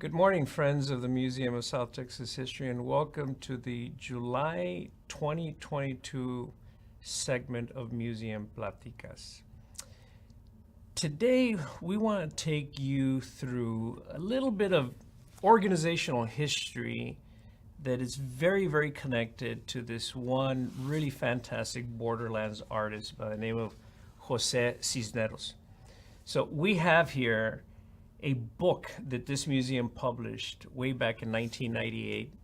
Good morning, friends of the Museum of South Texas History, and welcome to the July 2022 segment of Museum Pláticas. Today, we want to take you through a little bit of organizational history that is very, very connected to this one really fantastic borderlands artist by the name of Jose Cisneros. So we have here a book that this museum published way back in 1998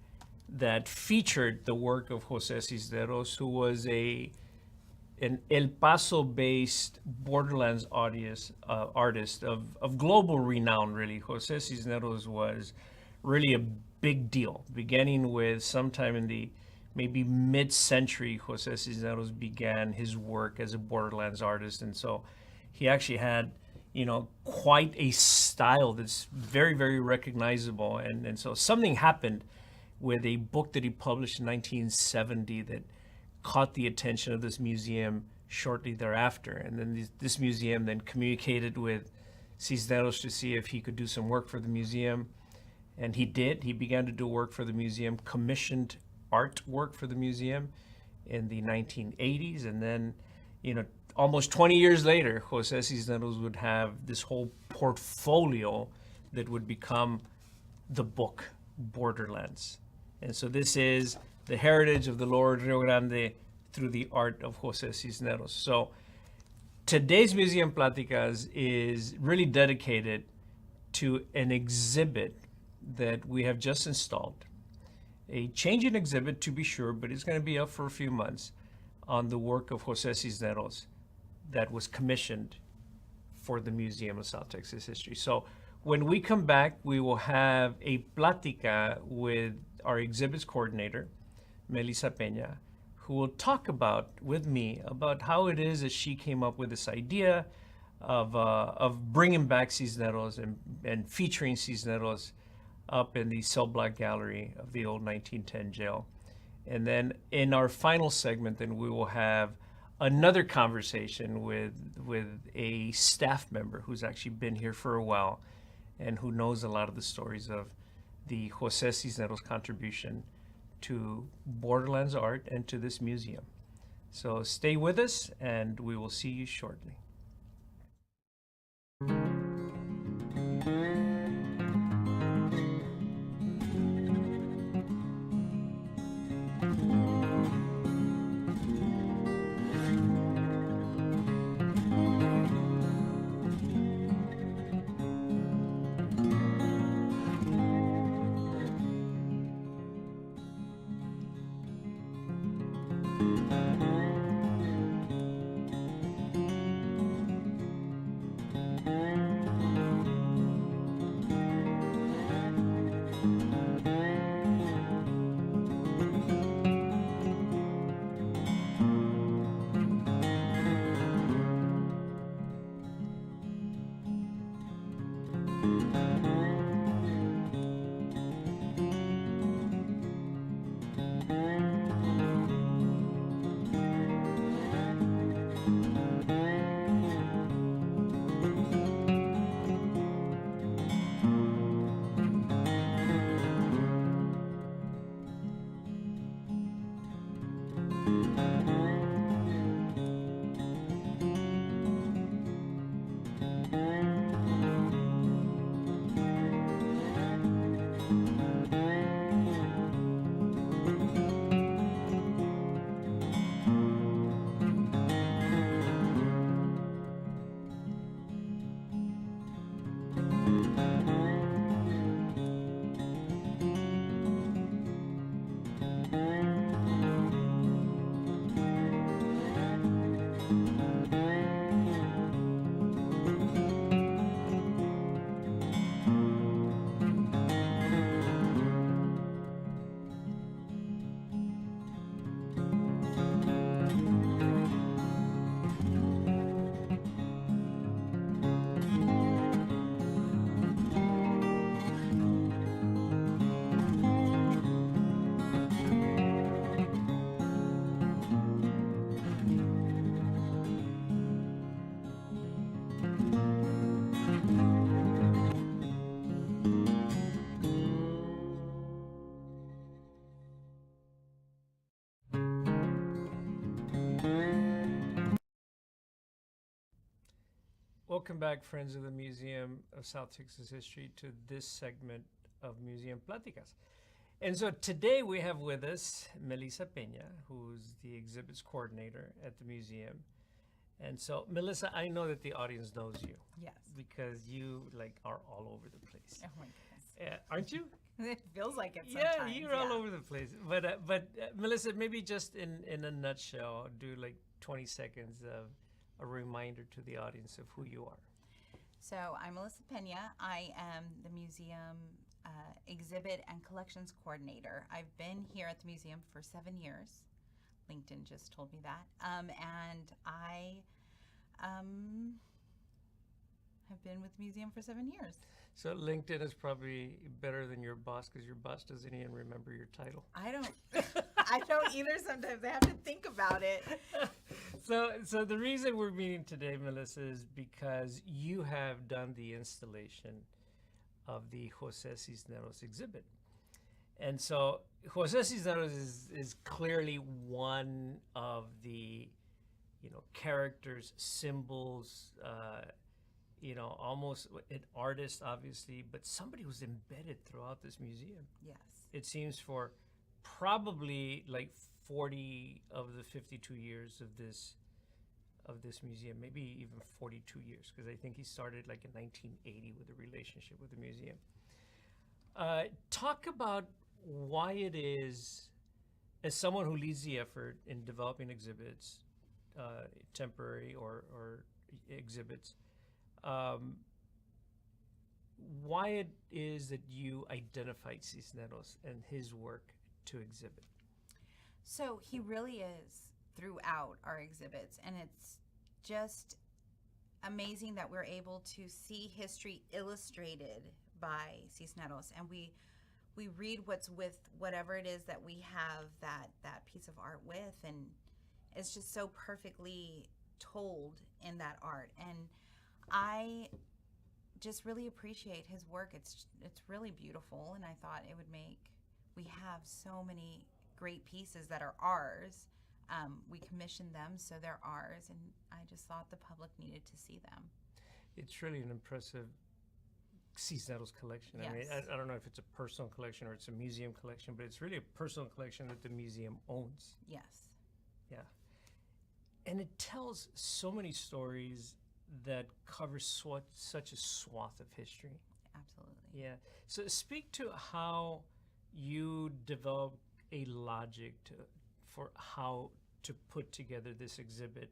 that featured the work of Jose Cisneros, who was an El Paso-based borderlands artist of global renown, really. Jose Cisneros was really a big deal, beginning with sometime in the maybe mid-century. Jose Cisneros began his work as a borderlands artist, and so he actually had quite a style that's very, very recognizable. And so something happened with a book that he published in 1970 that caught the attention of this museum shortly thereafter. And then this museum then communicated with Cisneros to see if he could do some work for the museum. And he did. He began to do work for the museum, commissioned artwork for the museum in the 1980s. And then, almost 20 years later, Jose Cisneros would have this whole portfolio that would become the book Borderlands. And so this is the heritage of the Lower Rio Grande through the art of Jose Cisneros. So today's Museum Pláticas is really dedicated to an exhibit that we have just installed. A changing exhibit, to be sure, but it's going to be up for a few months on the work of Jose Cisneros that was commissioned for the Museum of South Texas History. So when we come back, we will have a plática with our exhibits coordinator, Melissa Peña, who will talk with me about how it is that she came up with this idea of bringing back Cisneros and featuring Cisneros up in the cell block gallery of the old 1910 jail. And then in our final segment, then we will have another conversation with a staff member who's actually been here for a while and who knows a lot of the stories of the Jose Cisneros contribution to borderlands art and to this museum. So stay with us and we will see you shortly. welcome back, friends of the Museum of South Texas History, to this segment of Museum Pláticas. And so today we have with us Melissa Peña, who's the exhibits coordinator at the museum. And so, Melissa, I know that the audience knows you. Yes. Because you are all over the place. Oh my goodness. Aren't you? It feels like it Yeah, sometimes. you're all over the place. But Melissa, maybe just in a nutshell, do 20 seconds of a reminder to the audience of who you are. So I'm Melissa Peña. I am the museum exhibit and collections coordinator. I've been here at the museum for 7 years. LinkedIn just told me that. And I have been with the museum for 7 years. So LinkedIn is probably better than your boss because your boss doesn't even remember your title. I don't either sometimes. I have to think about it. So the reason we're meeting today, Melissa, is because you have done the installation of the Jose Cisneros exhibit. And so Jose Cisneros is clearly one of the, characters, symbols, almost an artist, obviously, but somebody who's embedded throughout this museum. Yes. It seems for probably 40 of the 52 years of this museum, maybe even 42 years, because I think he started in 1980 with a relationship with the museum. Talk about why it is, as someone who leads the effort in developing exhibits, temporary or exhibits, why it is that you identified Cisneros and his work to exhibit. So he really is throughout our exhibits, and it's just amazing that we're able to see history illustrated by Cisneros, and we read what's with whatever it is that we have that piece of art with, and it's just so perfectly told in that art. And I just really appreciate his work. It's really beautiful, and I thought it would we have so many great pieces that are ours. We commissioned them, so they're ours, and I just thought the public needed to see them. It's really an impressive Cisneros collection. Yes. I mean, I don't know if it's a personal collection or it's a museum collection, but it's really a personal collection that the museum owns. Yes. Yeah. And it tells so many stories that cover such a swath of history. Absolutely. Yeah. So speak to how you develop a logic for how to put together this exhibit,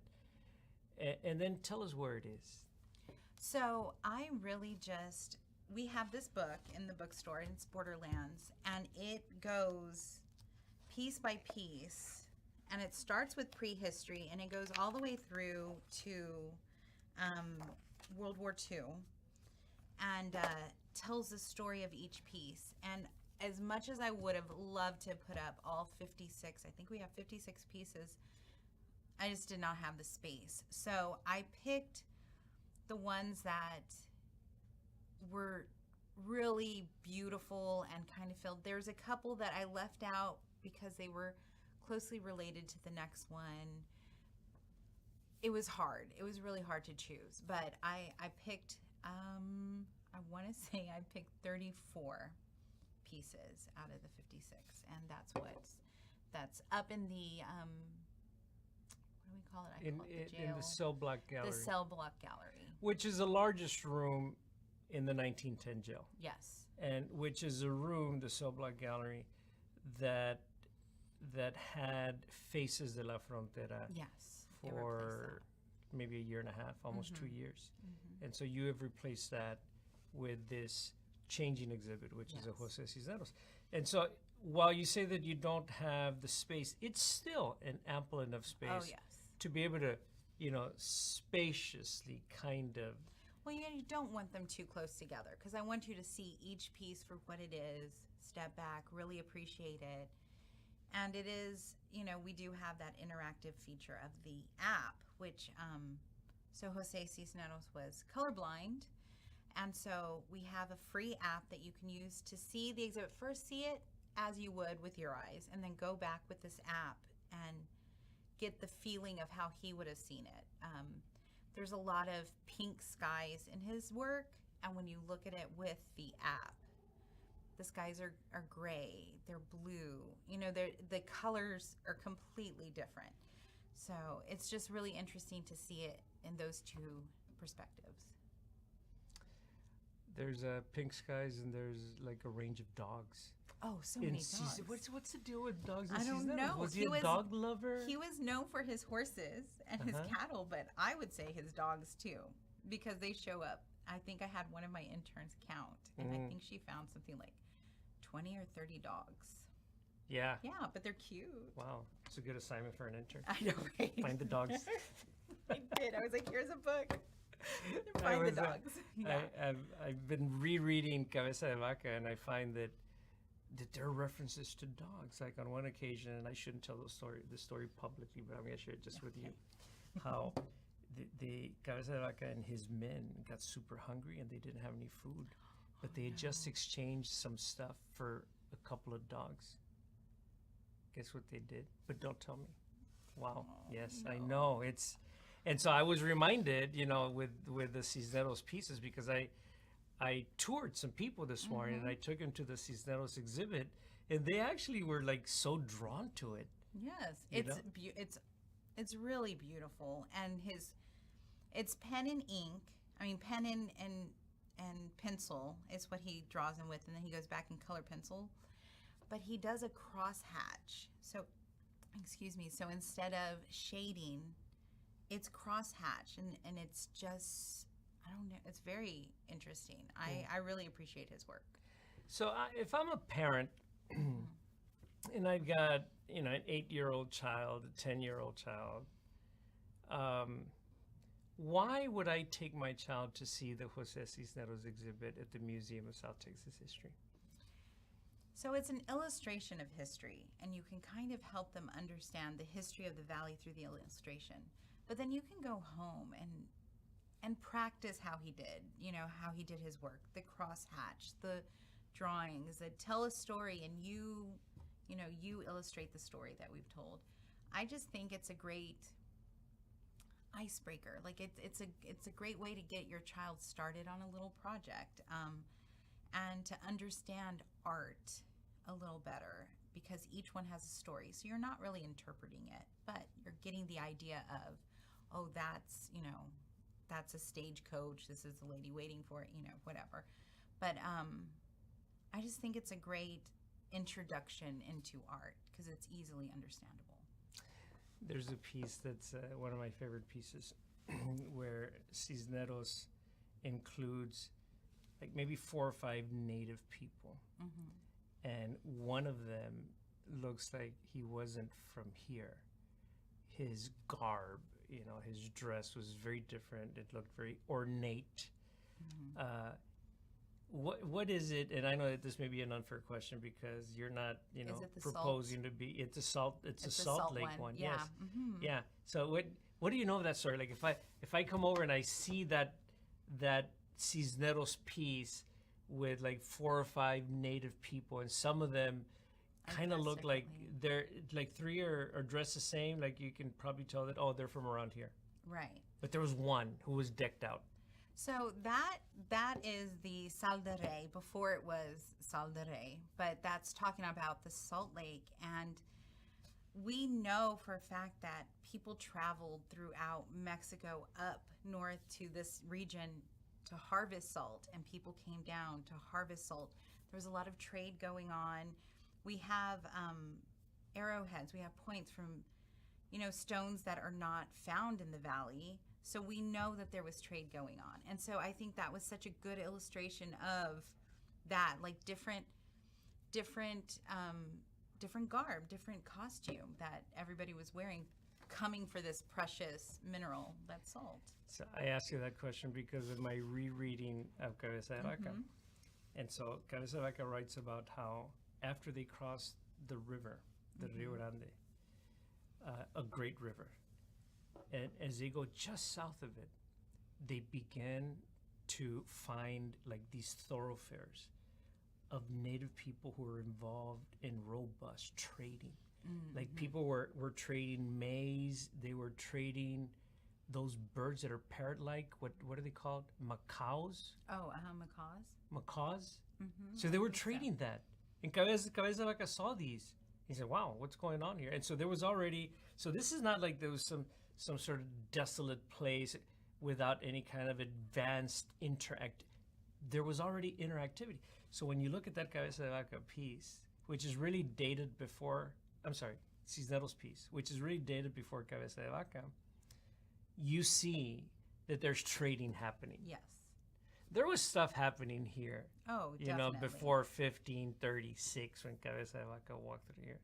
and then tell us where it is. So I really we have this book in the bookstore, and it's Borderlands, and it goes piece by piece, and it starts with prehistory, and it goes all the way through to World War II, and tells the story of each piece. And as much as I would have loved to put up all 56, I think we have 56 pieces, I just did not have the space. So I picked the ones that were really beautiful and kind of filled. There's a couple that I left out because they were closely related to the next one. It was hard. It was really hard to choose, but I picked, I want to say I picked 34 pieces out of the 56, and that's up in the, what do we call it? I call it the jail. In the cell block gallery. The cell block gallery. Which is the largest room in the 1910 jail. Yes. And which is a room, the cell block gallery, that had Faces de la Frontera. Yes. For maybe a year and a half, almost 2 years. Mm-hmm. And so you have replaced that with this changing exhibit, which is a Jose Cisneros. And so while you say that you don't have the space, it's still an ample enough space to be able to, spaciously kind of. Well, you don't want them too close together, because I want you to see each piece for what it is, step back, really appreciate it. And it is, we do have that interactive feature of the app, which, so Jose Cisneros was colorblind. And so we have a free app that you can use to see the exhibit. First, see it as you would with your eyes, and then go back with this app and get the feeling of how he would have seen it. there's a lot of pink skies in his work, and when you look at it with the app, the skies are gray, they're blue, the colors are completely different. So it's just really interesting to see it in those two perspectives. There's pink skies and there's like a range of dogs. Oh, so many dogs. What's the deal with dogs in I don't Cisneros? know. Was he a dog lover? He was known for his horses and his cattle, but I would say his dogs too, because they show up. I think I had one of my interns count, and I think she found something like 20 or 30 dogs. Yeah. Yeah, but they're cute. Wow. It's a good assignment for an intern. I know, right? Find the dogs. I did. I was like, here's a book. Find the dogs. Yeah. I've been rereading Cabeza de Vaca, and I find that there are references to dogs. Like on one occasion, and I shouldn't tell the story publicly, but I'm going to share it just with you, how the Cabeza de Vaca and his men got super hungry and they didn't have any food, but they had just exchanged some stuff for a couple of dogs. Guess what they did? But don't tell me. Wow. Yes, no. I know. And so I was reminded, with the Cisneros pieces, because I toured some people this morning and I took them to the Cisneros exhibit, and they actually were like so drawn to it. Yes, it's really beautiful, and it's pen and ink. I mean, pen and pencil is what he draws them with, and then he goes back and color pencil. But he does a crosshatch. So, so instead of shading, it's crosshatch, and it's just, I don't know, it's very interesting. I really appreciate his work. So if I'm a parent and I've got, an 8-year-old child, a 10-year-old child, why would I take my child to see the Jose Cisneros exhibit at the Museum of South Texas History? So it's an illustration of history, and you can kind of help them understand the history of the valley through the illustration. But then you can go home and practice how he did, how he did his work, the crosshatch, the drawings, that tell a story, and you illustrate the story that we've told. I just think it's a great icebreaker. Like it's a great way to get your child started on a little project, and to understand art a little better, because each one has a story. So you're not really interpreting it, but you're getting the idea of, oh, that's a stagecoach. This is the lady waiting for it, whatever. But I just think it's a great introduction into art because it's easily understandable. There's a piece that's one of my favorite pieces where Cisneros includes like maybe 4 or 5 native people. And one of them looks like he wasn't from here. His garb, his dress was very different. It looked very ornate. What is it? And I know that this may be an unfair question because you're not, proposing salt? To be. It's a Salt Lake one. Yeah. Yes. Yeah. So what do you know of that story? Like if I come over and I see that Cisneros piece with like 4 or 5 native people, and some of them kind of look like they're like 3 are dressed the same. Like you can probably tell that, oh, they're from around here. Right. But there was one who was decked out. So that is the Sal de Rey, before it was Sal de Rey, but that's talking about the Salt Lake. And we know for a fact that people traveled throughout Mexico up north to this region to harvest salt, and people came down to harvest salt. There was a lot of trade going on. We have arrowheads, we have points from, stones that are not found in the valley. So we know that there was trade going on. And so I think that was such a good illustration of that, like different garb, different costume that everybody was wearing, coming for this precious mineral, that's salt. So I ask you that question because of my rereading of Cabeza de Vaca. And so Cabeza de Vaca writes about how after they crossed the river, the Rio Grande, a great river, and as they go just south of it, they began to find like these thoroughfares of native people who were involved in robust trading. Like people were trading maize, they were trading those birds that are parrot-like. What are they called? Macaws? Oh, macaws. Macaws? Mm-hmm. So they were trading that. And Cabeza de Vaca saw these. He said, wow, what's going on here? And so there was already, so this is not like there was some sort of desolate place without any kind of advanced interact. There was already interactivity. So when you look at that Cabeza de Vaca piece, which is really dated before, I'm sorry, Cisneros piece, which is really dated before Cabeza de Vaca, you see that there's trading happening. Yes. There was stuff happening here. Oh, you definitely. know, before 1536 when Cabeza de Vaca walked through here.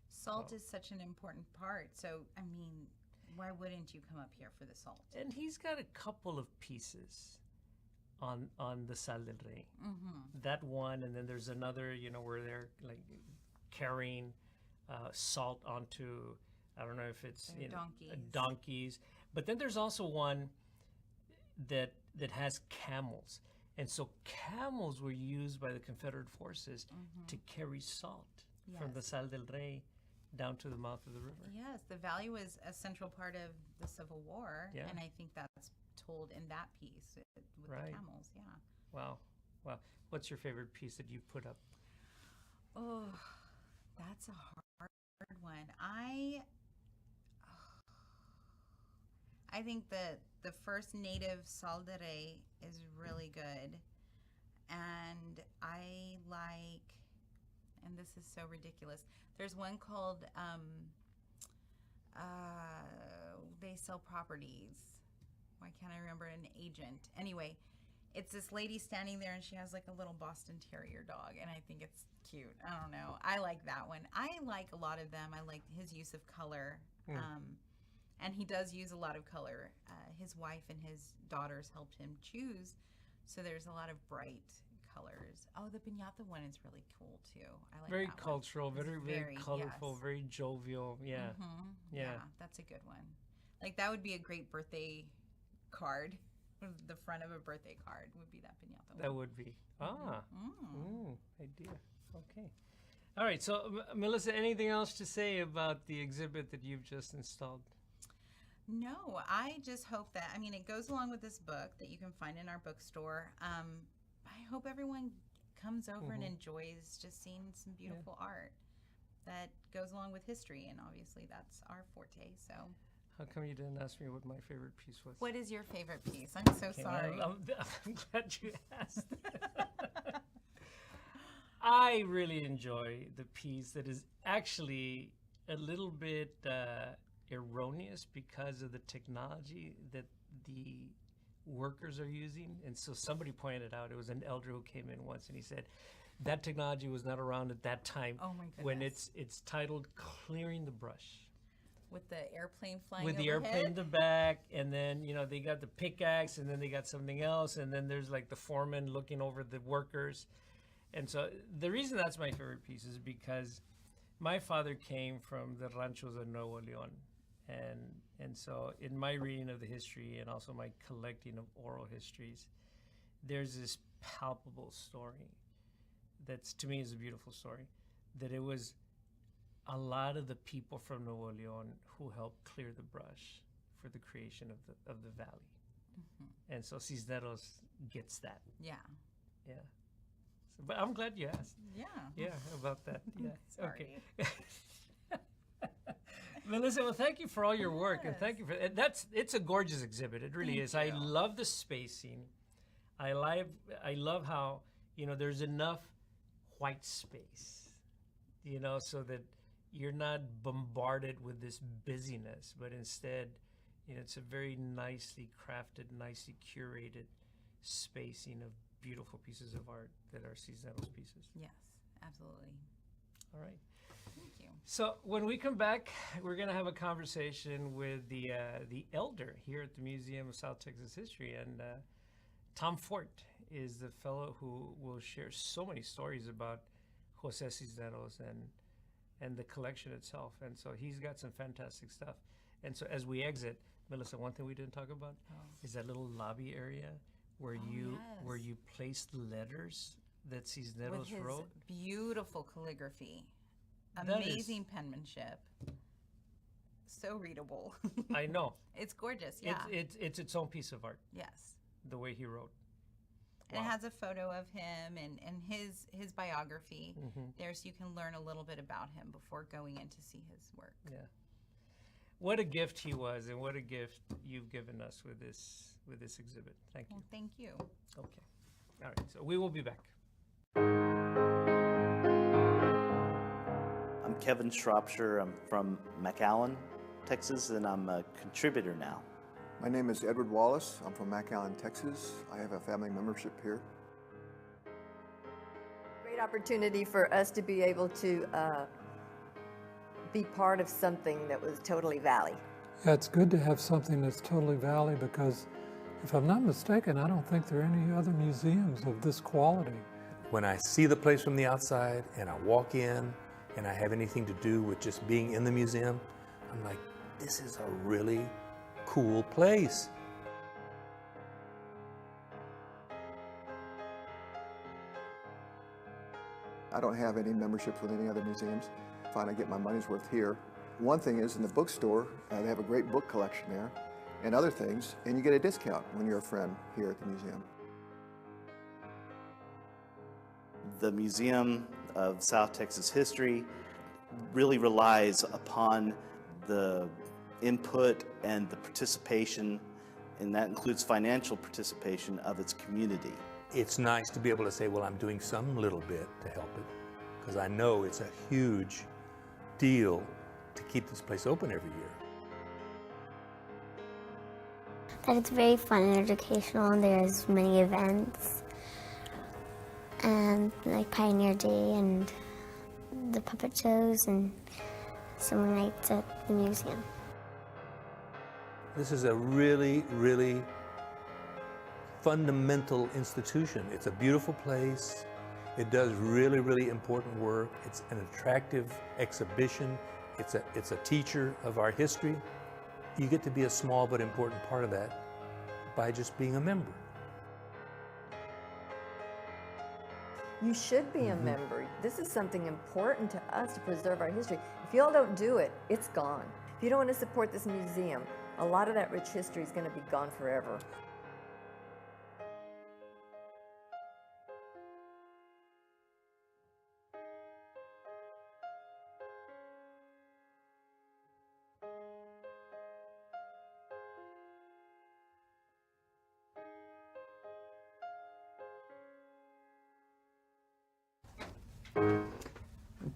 Salt is such an important part. So, I mean, why wouldn't you come up here for the salt? And he's got a couple of pieces on the Sal del Rey. Mm-hmm. That one, and then there's another, you know, where they're like carrying salt onto, I don't know if it's donkeys. But then there's also one that has camels. And so camels were used by the Confederate forces to carry salt from the Sal del Rey down to the mouth of the river. Yes, the valley was a central part of the Civil War, and I think that's told in that piece with the camels. Yeah. Wow. What's your favorite piece that you put up? Oh, that's a hard one. I think that the first native Sal del Rey is really good, and I like, and this is so ridiculous, there's one called they sell properties. Why can't I remember an agent? Anyway, it's this lady standing there and she has like a little Boston Terrier dog, and I think it's cute. I don't know. I like that one. I like a lot of them. I like his use of color. And he does use a lot of color. His wife and his daughters helped him choose. So there's a lot of bright colors. Oh, the piñata one is really cool too. I like very that cultural, one. very colorful, very jovial. Yeah. Yeah, that's a good one. Like that would be a great birthday card. The front of a birthday card would be that piñata one. That would be. Idea. Okay. All right. So, Melissa, anything else to say about the exhibit that you've just installed? No, I just hope that, I mean, it goes along with this book that you can find in our bookstore. I hope everyone comes over and enjoys just seeing some beautiful art that goes along with history. And obviously that's our forte. So how come you didn't ask me what my favorite piece was? What is your favorite piece? I'm so sorry. I'm glad you asked. I really enjoy the piece that is actually a little bit erroneous because of the technology that the workers are using. And so somebody pointed out, it was an elder who came in once and he said, that technology was not around at that time. Oh my goodness. When it's titled Clearing the Brush. With the airplane flying with the overhead? Airplane in the back, and then, you know, they got the pickaxe, and then they got something else, and then there's like the foreman looking over the workers. And so the reason that's my favorite piece is because my father came from the ranchos of Nuevo León. And so in my reading of the history and also my collecting of oral histories, there's this palpable story that's, to me, is a beautiful story, that it was a lot of the people from Nuevo León who helped clear the brush for the creation of the valley. And so Cisneros gets that. Yeah. Yeah. So, but I'm glad you asked. Yeah. Yeah, about that. Yeah. Sorry. Okay. Melissa, well, thank you for all your work, and thank you for it's a gorgeous exhibit. It really is. I love the spacing. I love how, you know, there's enough white space, you know, so that you're not bombarded with this busyness, but instead, you know, it's a very nicely crafted, nicely curated spacing of beautiful pieces of art that are Cisneros pieces. Yes, absolutely. All right. Thank you. So when we come back, we're going to have a conversation with the elder here at the Museum of South Texas History, and Tom Fort is the fellow who will share so many stories about Jose Cisneros and the collection itself. And so he's got some fantastic stuff. And so as we exit, Melissa, one thing we didn't talk about is that little lobby area where you place the letters that Cisneros with his beautiful calligraphy, amazing penmanship. so readable. I know. It's gorgeous. Yeah. It's its own piece of art, Yes. the way he wrote. And Wow. it has a photo of him and his biography there, so you can learn a little bit about him before going in to see his work. Yeah. What a gift he was, and what a gift you've given us with this exhibit. Thank you. Well, thank you. Okay. All right. So we will be back. I'm Kevin Shropshire. I'm from McAllen, Texas, and I'm a contributor now. My name is Edward Wallace. I'm from McAllen, Texas. I have a family membership here. Great opportunity for us to be able to be part of something that was totally Valley. Yeah, it's good to have something that's totally Valley because, if I'm not mistaken, I don't think there are any other museums of this quality. When I see the place from the outside and I walk in and I have anything to do with just being in the museum, I'm like, this is a really cool place. I don't have any memberships with any other museums. I find I get my money's worth here. One thing is in the bookstore, they have a great book collection there and other things, and you get a discount when you're a friend here at the museum. The Museum of South Texas History really relies upon the input and the participation, and that includes financial participation of its community. It's nice to be able to say, well, I'm doing some little bit to help it, because I know it's a huge deal to keep this place open every year. That it's very fun and educational, and there's many events, and like Pioneer Day and the puppet shows and summer nights at the museum. This is a really, really fundamental institution. It's a beautiful place. It does really, really important work. It's an attractive exhibition. It's a teacher of our history. You get to be a small but important part of that by just being a member. You should be a member. This is something important to us to preserve our history. If y'all don't do it, it's gone. If you don't want to support this museum, a lot of that rich history is going to be gone forever.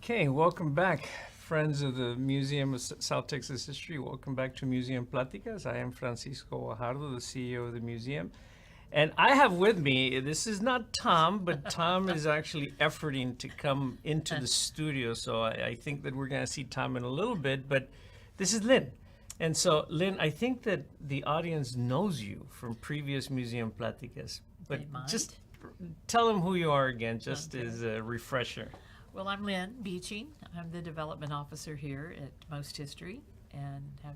Okay, welcome back, friends of the Museum of South Texas History. Welcome back to Museum Pláticas. I am Francisco Guajardo, the CEO of the museum. And I have with me, this is not Tom, but Tom is actually efforting to come into the studio. So I think that we're going to see Tom in a little bit, but this is Lynne. And so, Lynne, I think that the audience knows you from previous Museum Pláticas, but They might. just tell them who you are again, just as a refresher. Well, I'm Lynne Beeching. I'm the development officer here at Most History and have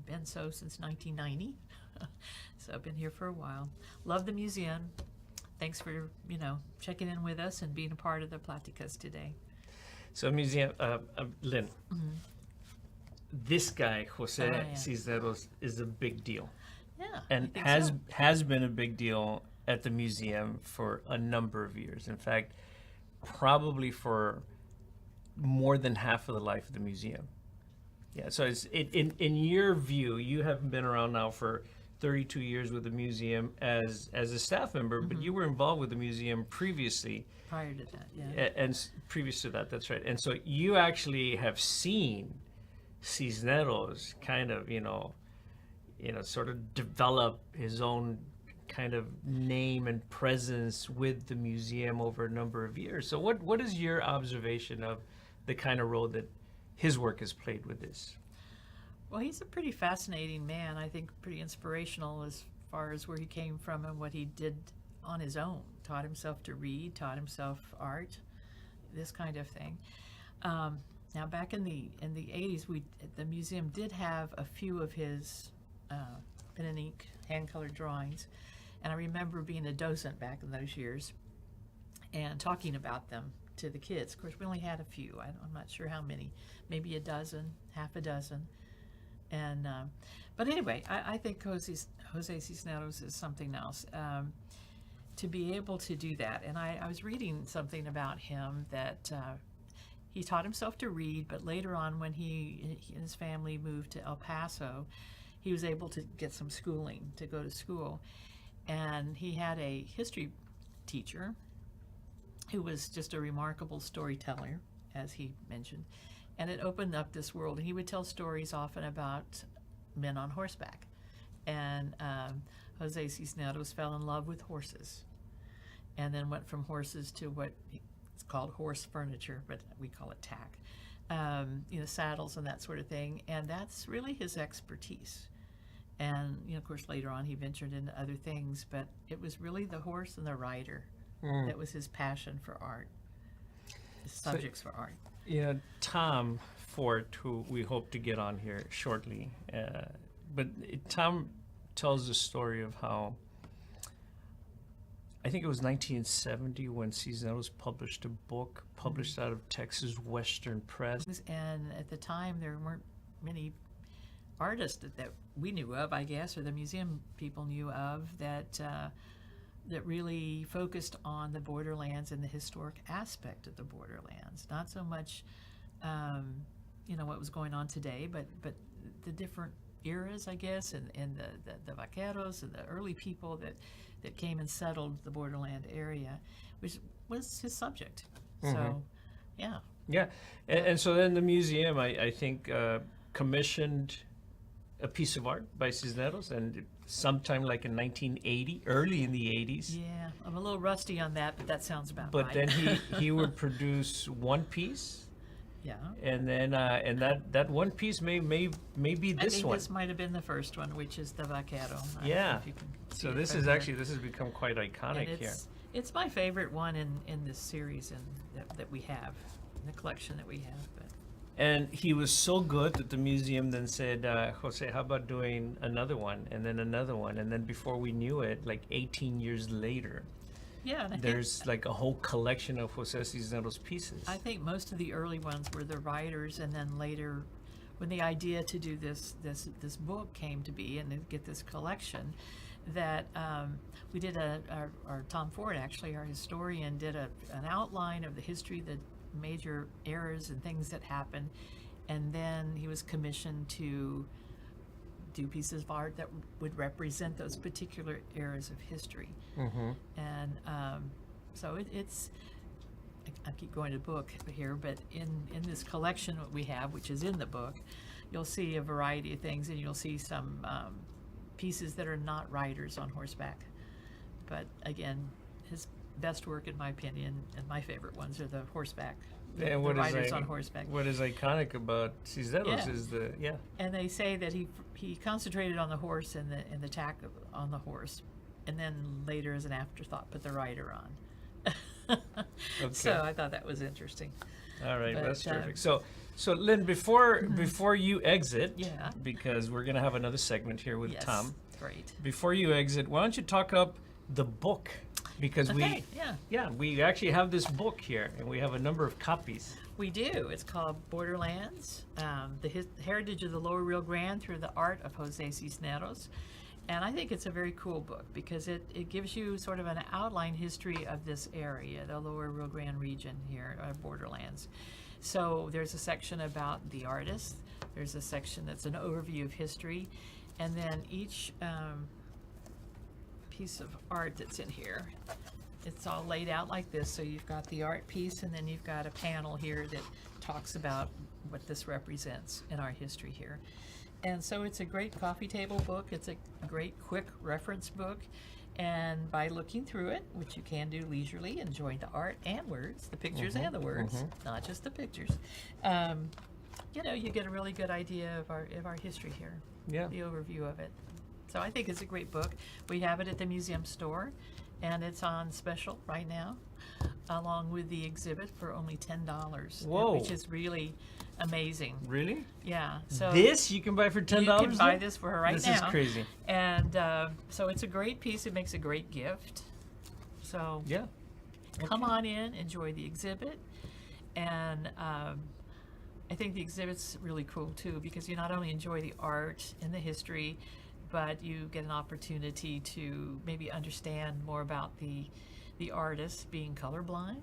been so since 1990. So I've been here for a while. Love the museum. Thanks for, checking in with us and being a part of the Pláticas today. So, Museum, Lynne, this guy, Jose Oh, yeah. Cisneros, is a big deal, Yeah. and I think has been a big deal at the museum for a number of years. In fact, probably for more than half of the life of the museum. Yeah. So, in your view, you haven't been around now for 32 years with the museum as a staff member, but you were involved with the museum previously. prior to that, yeah. And previous to that, that's right. And so you actually have seen Cisneros kind of, sort of develop his own kind of name and presence with the museum over a number of years. So what is your observation of the kind of role that his work has played with this? Well, he's a pretty fascinating man. I think pretty inspirational as far as where he came from and what he did on his own. Taught himself to read, taught himself art, this kind of thing. Now, back in the 80s, the museum did have a few of his pen and ink hand-colored drawings, and I remember being a docent back in those years and talking about them to the kids. Of course, we only had a few. I'm not sure how many, maybe a dozen, half a dozen. And but anyway, I think Jose Cisneros is something else. To be able to do that, and I was reading something about him that he taught himself to read, but later on, when he and his family moved to El Paso, he was able to get some schooling, to go to school. And he had a history teacher who was just a remarkable storyteller, as he mentioned. And it opened up this world. And he would tell stories often about men on horseback. And Jose Cisneros fell in love with horses, and then went from horses to what it's called horse furniture, but we call it tack, saddles and that sort of thing. And that's really his expertise. And, of course, later on he ventured into other things, but it was really the horse and the rider that was his passion for art, his subjects for art. Yeah, Tom Fort, who we hope to get on here shortly, but Tom tells the story of how, I think it was 1970 when Cisneros published a book published out of Texas Western Press. And at the time, there weren't many artists that we knew of, I guess, or the museum people knew of, that really focused on the borderlands and the historic aspect of the borderlands. Not so much, what was going on today, but the different eras, I guess, and the vaqueros and the early people that came and settled the borderland area, which was his subject. So, yeah. Yeah, and so then the museum, I think, commissioned a piece of art by Cisneros, and sometime like in 1980, early in the 80s. Yeah, I'm a little rusty on that, but that sounds about But right. then he would produce one piece, Yeah. and then and that one piece may be I this think one. this might have been the first one, which is the vaquero. I don't know Yeah. if you can see So it this from is here. actually, this has become quite iconic And here. it's my favorite one in this series that we have, in the collection that we have. But And he was so good that the museum then said, Jose, how about doing another one, and then another one, and then before we knew it, like 18 years later, yeah, and there's like a whole collection of Jose Cisneros pieces. I think most of the early ones were the writers, and then later, when the idea to do this book came to be and to get this collection, that we did our Tom Ford, actually, our historian, did an outline of the history, the major eras and things that happened, and then he was commissioned to do pieces of art that would represent those particular eras of history. And so it's I keep going to book here, but in this collection that we have, which is in the book, you'll see a variety of things, and you'll see some pieces that are not riders on horseback. But again, his best work, in my opinion, and my favorite ones are the horseback, the And riders on horseback. What is iconic about Cisneros Yeah. is And they say that he concentrated on the horse and the tack on the horse, and then later, as an afterthought, put the rider on. So I thought that was interesting. All right, But, that's terrific. So Lynn, before you exit, Yeah. because we're gonna have another segment here with Yes, Tom. great. Before you exit, why don't you talk up the book? Because Okay, we actually have this book here, and we have a number of copies. we do. It's called Borderlands, the Heritage of the Lower Rio Grande through the Art of Jose Cisneros. And I think it's a very cool book because it gives you sort of an outline history of this area, the Lower Rio Grande region here, Borderlands. So there's a section about the artist, there's a section that's an overview of history, and then each piece of art that's in here, it's all laid out like this. So you've got the art piece, and then you've got a panel here that talks about what this represents in our history here. And so it's a great coffee table book. It's a great quick reference book. And by looking through it, which you can do leisurely, enjoying the art and words, the pictures and the words, not just the pictures, you get a really good idea of our history here, Yeah. the overview of it. So I think it's a great book. We have it at the museum store, and it's on special right now, along with the exhibit for only $10. Whoa. Which is really amazing. Really? Yeah. So This you can buy for $10? you can buy this for her right This now. is crazy. And so it's a great piece. It makes a great gift. So Yeah. come on in, enjoy the exhibit, and I think the exhibit's really cool too, because you not only enjoy the art and the history, but you get an opportunity to maybe understand more about the artist being colorblind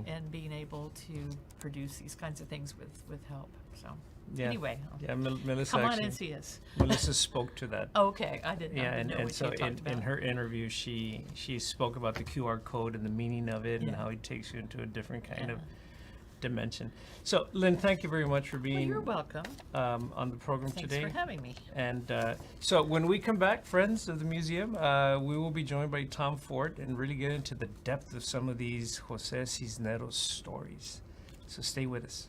and being able to produce these kinds of things with help. So Yeah. anyway, Yeah, Melissa come on actually, and see us. Melissa spoke to that. Okay, I didn't, Yeah, I didn't know and what so you talked about. in her interview, she spoke about the QR code and the meaning of it and Yeah. how it takes you into a different kind of Yeah. dimension. So, Lynn, thank you very much for Well, being you're welcome. on the program Thanks today. for having me. And so when we come back, friends of the museum, we will be joined by Tom Ford and really get into the depth of some of these Jose Cisneros stories. So stay with us.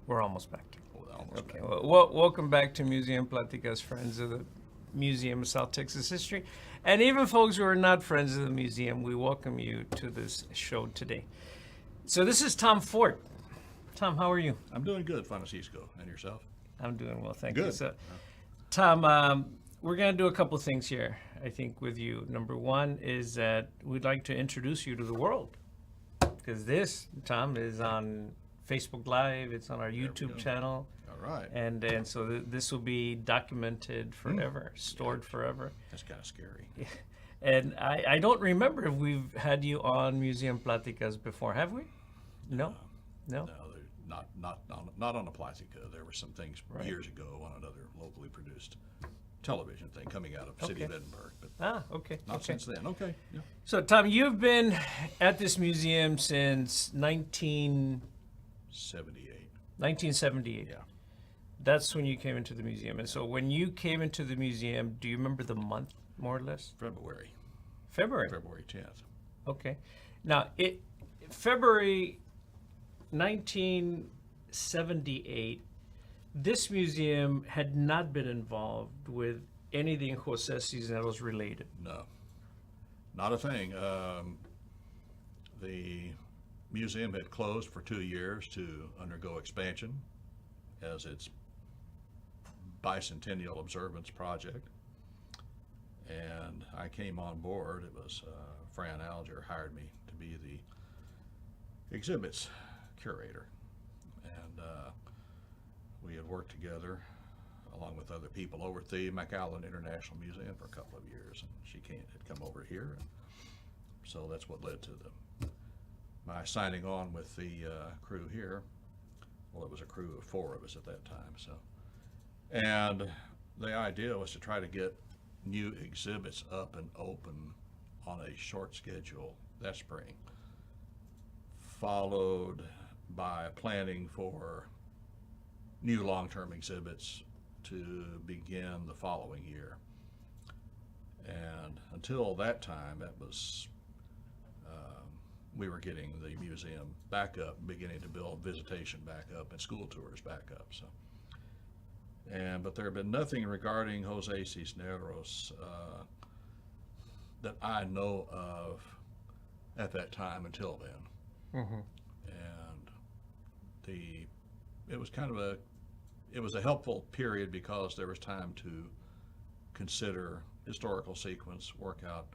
We're almost back. Okay. Well, welcome back to Museum Pláticas, friends of the Museum of South Texas History. And even folks who are not friends of the museum, we welcome you to this show today. So this is Tom Ford. Tom, how are you? I'm doing good, Francisco. And yourself? I'm doing well, thank you. Good. So, Tom, we're going to do a couple things here, I think, with you. Number one is that we'd like to introduce you to the world. Because this, Tom, is on Facebook Live, it's on our YouTube channel. All right. And so this will be documented forever, stored forever. That's kind of scary. And I don't remember if we've had you on Museum Pláticas before, have we? No? No? No, not on the Plática. There were some things years ago on another locally produced television thing coming out of the city of Edinburgh, but Okay. not since then. Okay. Yeah. So, Tom, you've been at this museum since 1978. Yeah. That's when you came into the museum. And so when you came into the museum, do you remember the month, more or less? February. February. February 10th. Okay. Now, February 1978, this museum had not been involved with anything Jose Cisneros related. No, not a thing. The museum had closed for 2 years to undergo expansion as its bicentennial observance project. And I came on board. It was Fran Alger hired me to be the exhibits curator. And we had worked together along with other people over at the McAllen International Museum for a couple of years. And she had come over here. And so that's what led to my signing on with the crew here. Well, it was a crew of 4 of us at that time. So, and the idea was to try to get new exhibits up and open on a short schedule that spring followed by planning for new long-term exhibits to begin the following year. And until that time, that was, we were getting the museum back up, beginning to build visitation back up and school tours back up. So, but there had been nothing regarding Jose Cisneros that I know of at that time until then. And it was kind of it was a helpful period because there was time to consider historical sequence, work out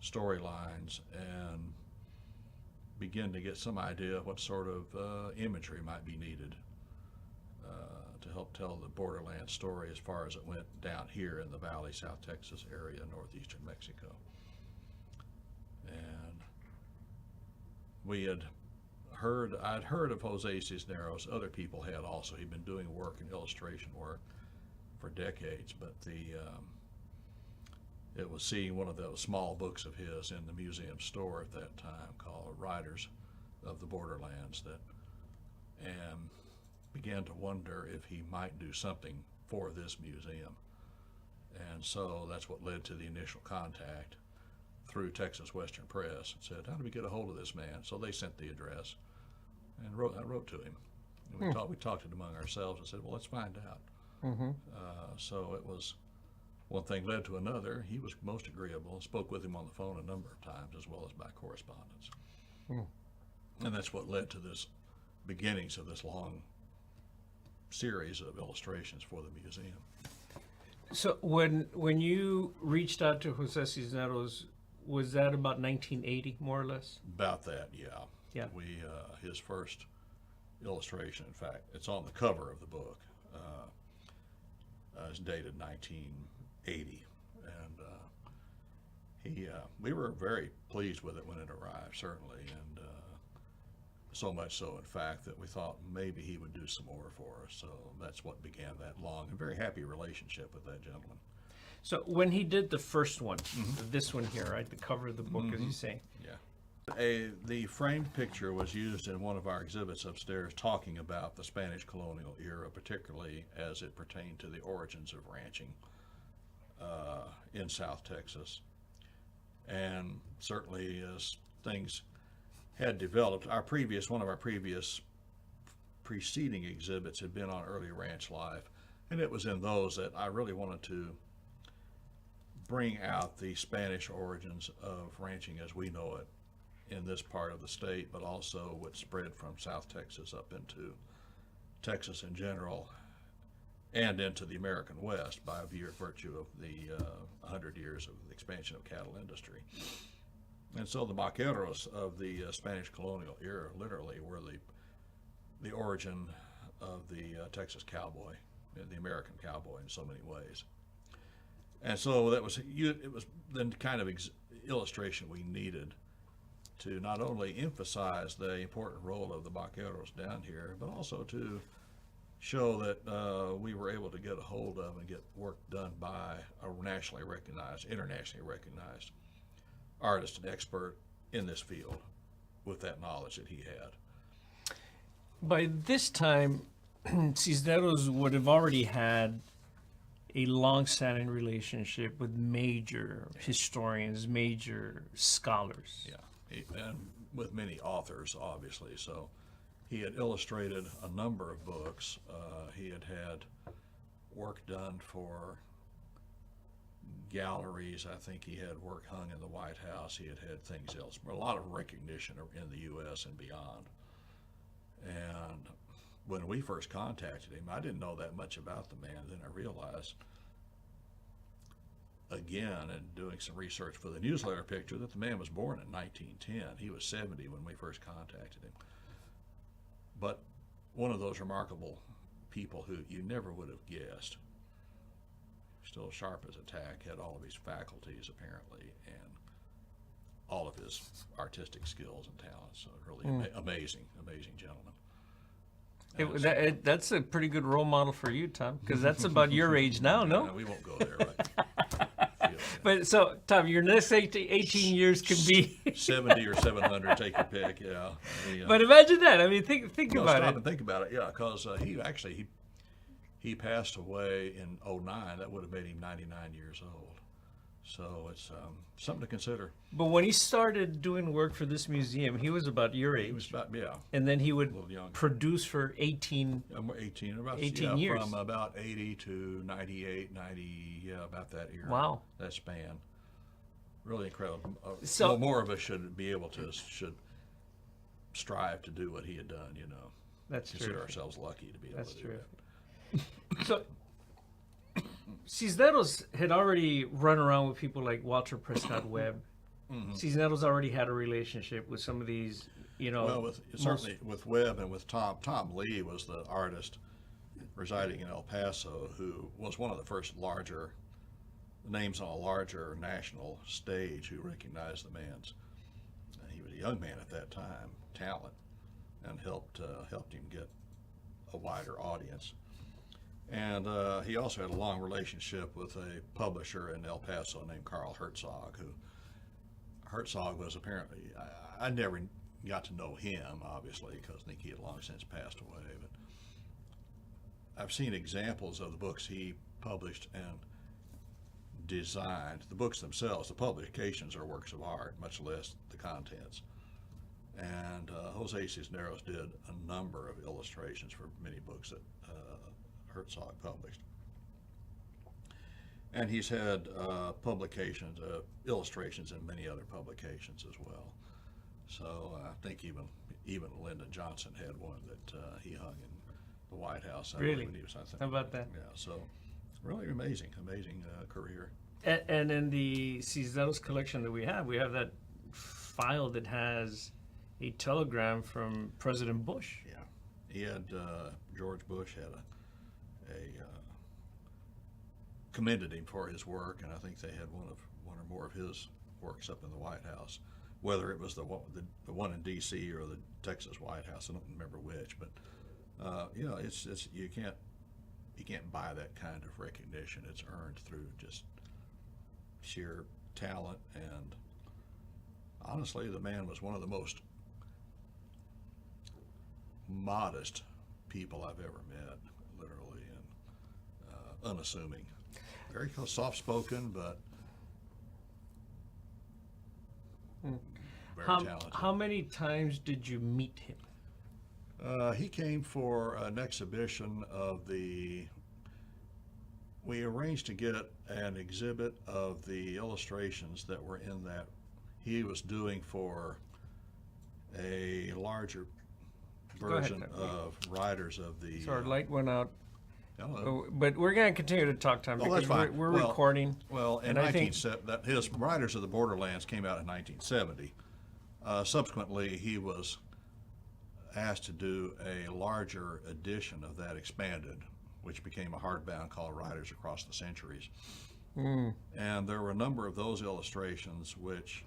storylines, and begin to get some idea of what sort of imagery might be needed to help tell the borderland story as far as it went down here in the Valley, South Texas area, northeastern Mexico. And I'd heard of Jose Cisneros. Other people had also. He'd been doing work and illustration work for decades, but it was seeing one of those small books of his in the museum store at that time called Riders of the Borderlands and began to wonder if he might do something for this museum. And so that's what led to the initial contact through Texas Western Press and said, how do we get a hold of this man? So they sent the address and I wrote to him. And we talked it among ourselves and said, well, let's find out. So it was, one thing led to another. He was most agreeable and spoke with him on the phone a number of times as well as by correspondence. And that's what led to this beginnings of this long series of illustrations for the museum. So when you reached out to Jose Cisneros, was that about 1980, more or less? About that, yeah. Yeah. His first illustration, in fact, it's on the cover of the book. It's dated 1980, and we were very pleased with it when it arrived, certainly, and so much so, in fact, that we thought maybe he would do some more for us. So that's what began that long and very happy relationship with that gentleman. So when he did the first one, this one here, right, the cover of the book, as you say. Yeah. The framed picture was used in one of our exhibits upstairs talking about the Spanish colonial era, particularly as it pertained to the origins of ranching in South Texas. And certainly as things had developed, one of our previous preceding exhibits had been on early ranch life, and it was in those that I really wanted to bring out the Spanish origins of ranching as we know it in this part of the state, but also what spread from South Texas up into Texas in general and into the American West by virtue of the 100 years of the expansion of cattle industry. And so the vaqueros of the Spanish colonial era literally were the origin of the Texas cowboy, the American cowboy in so many ways. And so it was the kind of illustration we needed to not only emphasize the important role of the vaqueros down here, but also to show that we were able to get a hold of and get work done by a nationally recognized, internationally recognized artist and expert in this field with that knowledge that he had. By this time, Cisneros would have already had a long-standing relationship with major historians, major scholars. Yeah, and with many authors, obviously. So he had illustrated a number of books. He had had work done for galleries. I think he had work hung in the White House. He had had things else, a lot of recognition in the U.S. and beyond. And when we first contacted him, I didn't know that much about the man. Then I realized, again, in doing some research for the newsletter picture, that the man was born in 1910. He was 70 when we first contacted him. But one of those remarkable people who you never would have guessed. Still sharp as a tack, had all of his faculties apparently, and all of his artistic skills and talents. So really amazing gentleman. That's a pretty good role model for you, Tom, because that's about your age now, no? We won't go there, right? But so, Tom, your next 18 years could be. 70 or 700, take your pick. Yeah. But imagine that. I mean, think No, about stop it. and think about it. Yeah, because he passed away in '09. That would have made him 99 years old. So it's something to consider. But when he started doing work for this museum, he was about your age. He was about, yeah, And then he would a little younger. produce for 18. 18 years. From about 80 to 98, 90, yeah, about that era. Wow. That span. Really incredible. So- more of us should be able to, should strive to do what he had done, you know. That's Consider true. ourselves lucky to be able That's to do true. that. So, Cisneros had already run around with people like Walter Prescott Webb. Cisneros already had a relationship with some of these, you know. Well, certainly with Webb and with Tom. Tom Lee was the artist residing in El Paso who was one of the first larger names on a larger national stage who recognized the man's. He was a young man at that time, talent, and helped him get a wider audience. And he also had a long relationship with a publisher in El Paso named Carl Herzog, who Herzog was apparently, I never got to know him, obviously, because I think he had long since passed away, but I've seen examples of the books he published and designed. The books themselves, the publications are works of art, much less the contents. And Jose Cisneros did a number of illustrations for many books that Herzog published. And he's had publications, illustrations in many other publications as well. So I think even Lyndon Johnson had one that he hung in the White House. Really? When he was, I think. How about that? Yeah, so really amazing career. And in the Cisneros collection that we have that file that has a telegram from President Bush. Yeah, he had George Bush had a commended him for his work, and I think they had one or more of his works up in the White House. Whether it was the one in D.C. or the Texas White House, I don't remember which, but you know, it's you can't buy that kind of recognition. It's earned through just sheer talent, and honestly, the man was one of the most modest people I've ever met, literally, and unassuming. Very soft-spoken, but very talented. How many times did you meet him? He came for an exhibition of we arranged to get an exhibit of the illustrations that were in that he was doing for a larger version of Riders of the... So our light went out. Hello. But we're going to continue to talk, Tom, Oh, that's because fine. we're Well, recording. Well, in and I think 1970, his Riders of the Borderlands came out in 1970. Subsequently, he was asked to do a larger edition of that expanded, which became a hardbound called Riders Across the Centuries. And there were a number of those illustrations which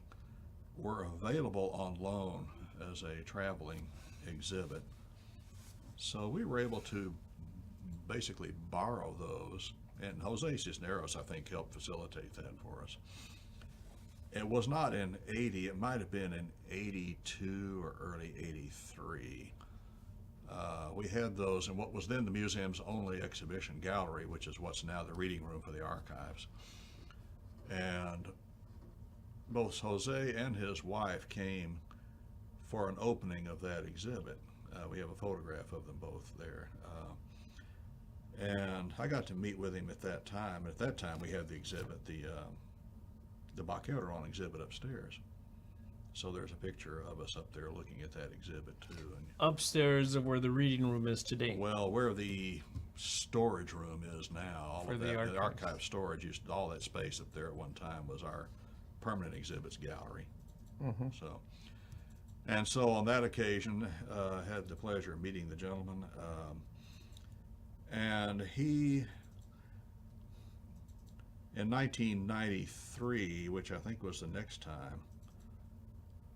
were available on loan as a traveling exhibit. So we were able to basically borrow those, and Jose Cisneros, I think, helped facilitate that for us. It was not in 80, it might have been in 82 or early 83. We had those in what was then the museum's only exhibition gallery, which is what's now the reading room for the archives. And both Jose and his wife came for an opening of that exhibit. We have a photograph of them both there. And I got to meet with him at that time. At that time, we had the exhibit, the Baqueron exhibit upstairs. So there's a picture of us up there looking at that exhibit too. And upstairs of where the reading room is today. well, where the storage room is now, all For of the that, archives. archive storage, all that space up there at one time was our permanent exhibits gallery. So, and so on that occasion, had the pleasure of meeting the gentleman, and he, in 1993, which I think was the next time,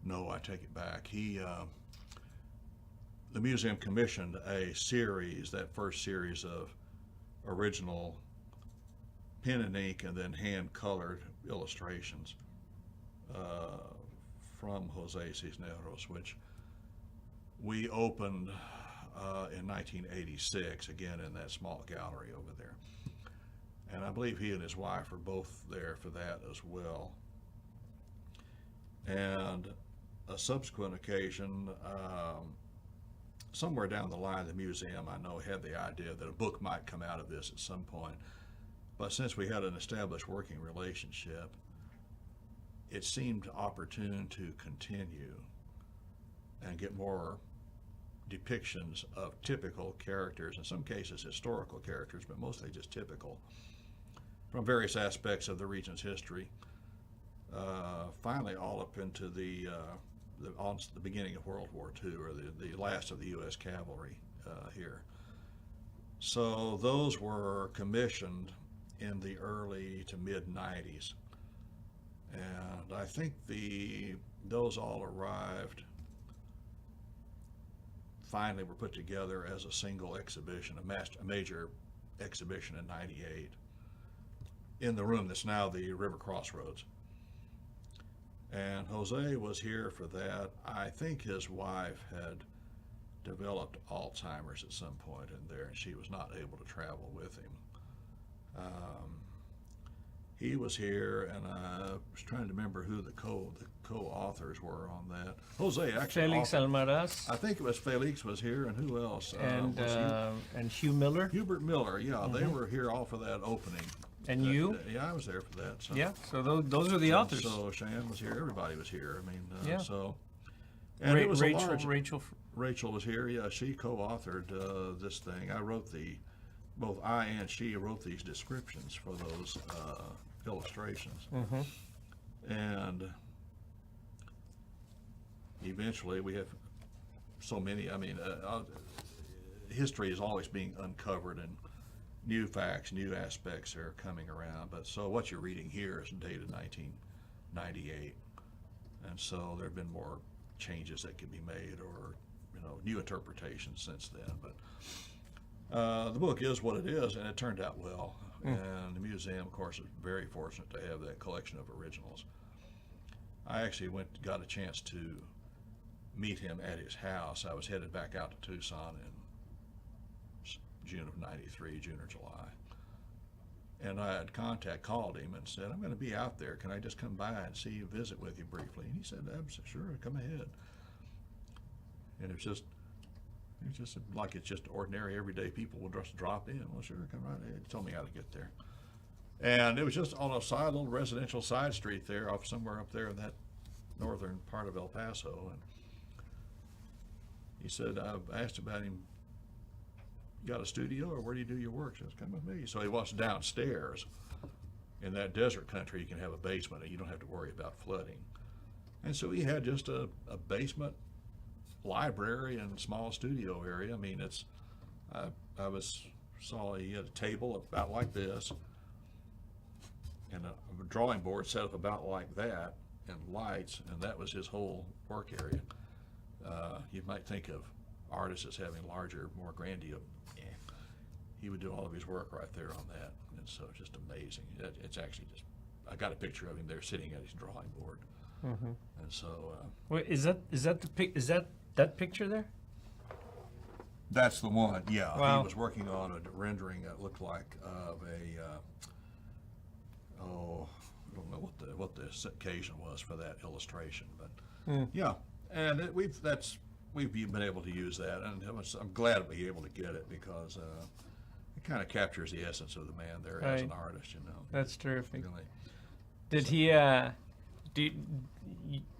no, I take it back, the museum commissioned a series, that first series of original pen and ink and then hand-colored illustrations from Jose Cisneros, which we opened in 1986, again in that small gallery over there. And I believe he and his wife are both there for that as well. And a subsequent occasion, somewhere down the line, the museum, I know, had the idea that a book might come out of this at some point. But since we had an established working relationship, it seemed opportune to continue and get more depictions of typical characters, in some cases historical characters, but mostly just typical, from various aspects of the region's history, finally all up into the beginning of World War II, or the last of the U.S. cavalry here. So those were commissioned in the early to mid-90s. And I think those all arrived, finally were put together as a single exhibition, a major exhibition in '98, in the room that's now the River Crossroads. And Jose was here for that. I think his wife had developed Alzheimer's at some point in there, and she was not able to travel with him. He was here, and I was trying to remember who the co-authors were on that. Jose actually. Felix Almaraz. I think it was Felix was here, and who else? And Hugh Miller. Hubert Miller, yeah, they were here all for that opening. And you? Yeah, I was there for that. So. Yeah, so those are the authors. So Shan was here. Everybody was here. I mean, yeah. So. And it was Rachel. a large. Rachel. Rachel was here. Yeah, she co-authored this thing. I wrote both I and she wrote these descriptions for those illustrations. And eventually we have so many. I mean, history is always being uncovered, and new facts, new aspects are coming around. But so what you're reading here is dated 1998, and so there have been more changes that can be made, or new interpretations since then. But the book is what it is, and it turned out well. And the museum, of course, is very fortunate to have that collection of originals. I actually got a chance to meet him at his house. I was headed back out to Tucson in June of '93, June or July. And I had called him and said, I'm going to be out there. Can I just come by and see you, visit with you briefly? And he said, sure, come ahead. And it's just like it's just ordinary, everyday people will just drop in. Well, sure, come right ahead. He told me how to get there. And it was just on a little residential side street there, somewhere up there in that northern part of El Paso. And he said, I asked about him, you got a studio, or where do you do your work? He says, come with me. So he was downstairs. In that desert country, you can have a basement and you don't have to worry about flooding. And so he had just a basement library and small studio area. I mean, saw he had a table about like this, and a drawing board set up about like that, and lights, and that was his whole work area. You might think of artists as having larger, more grandiose. He would do all of his work right there on that, and so it's just amazing. It's actually just, I got a picture of him there sitting at his drawing board, and so. Wait, is that picture there? That's the one. Yeah, wow. He was working on a rendering that looked like of I don't know what the occasion was for that illustration, but yeah, and we've been able to use that, and I'm glad to be able to get it, because it kind of captures the essence of the man there as an artist, That's terrific. Really. Did he?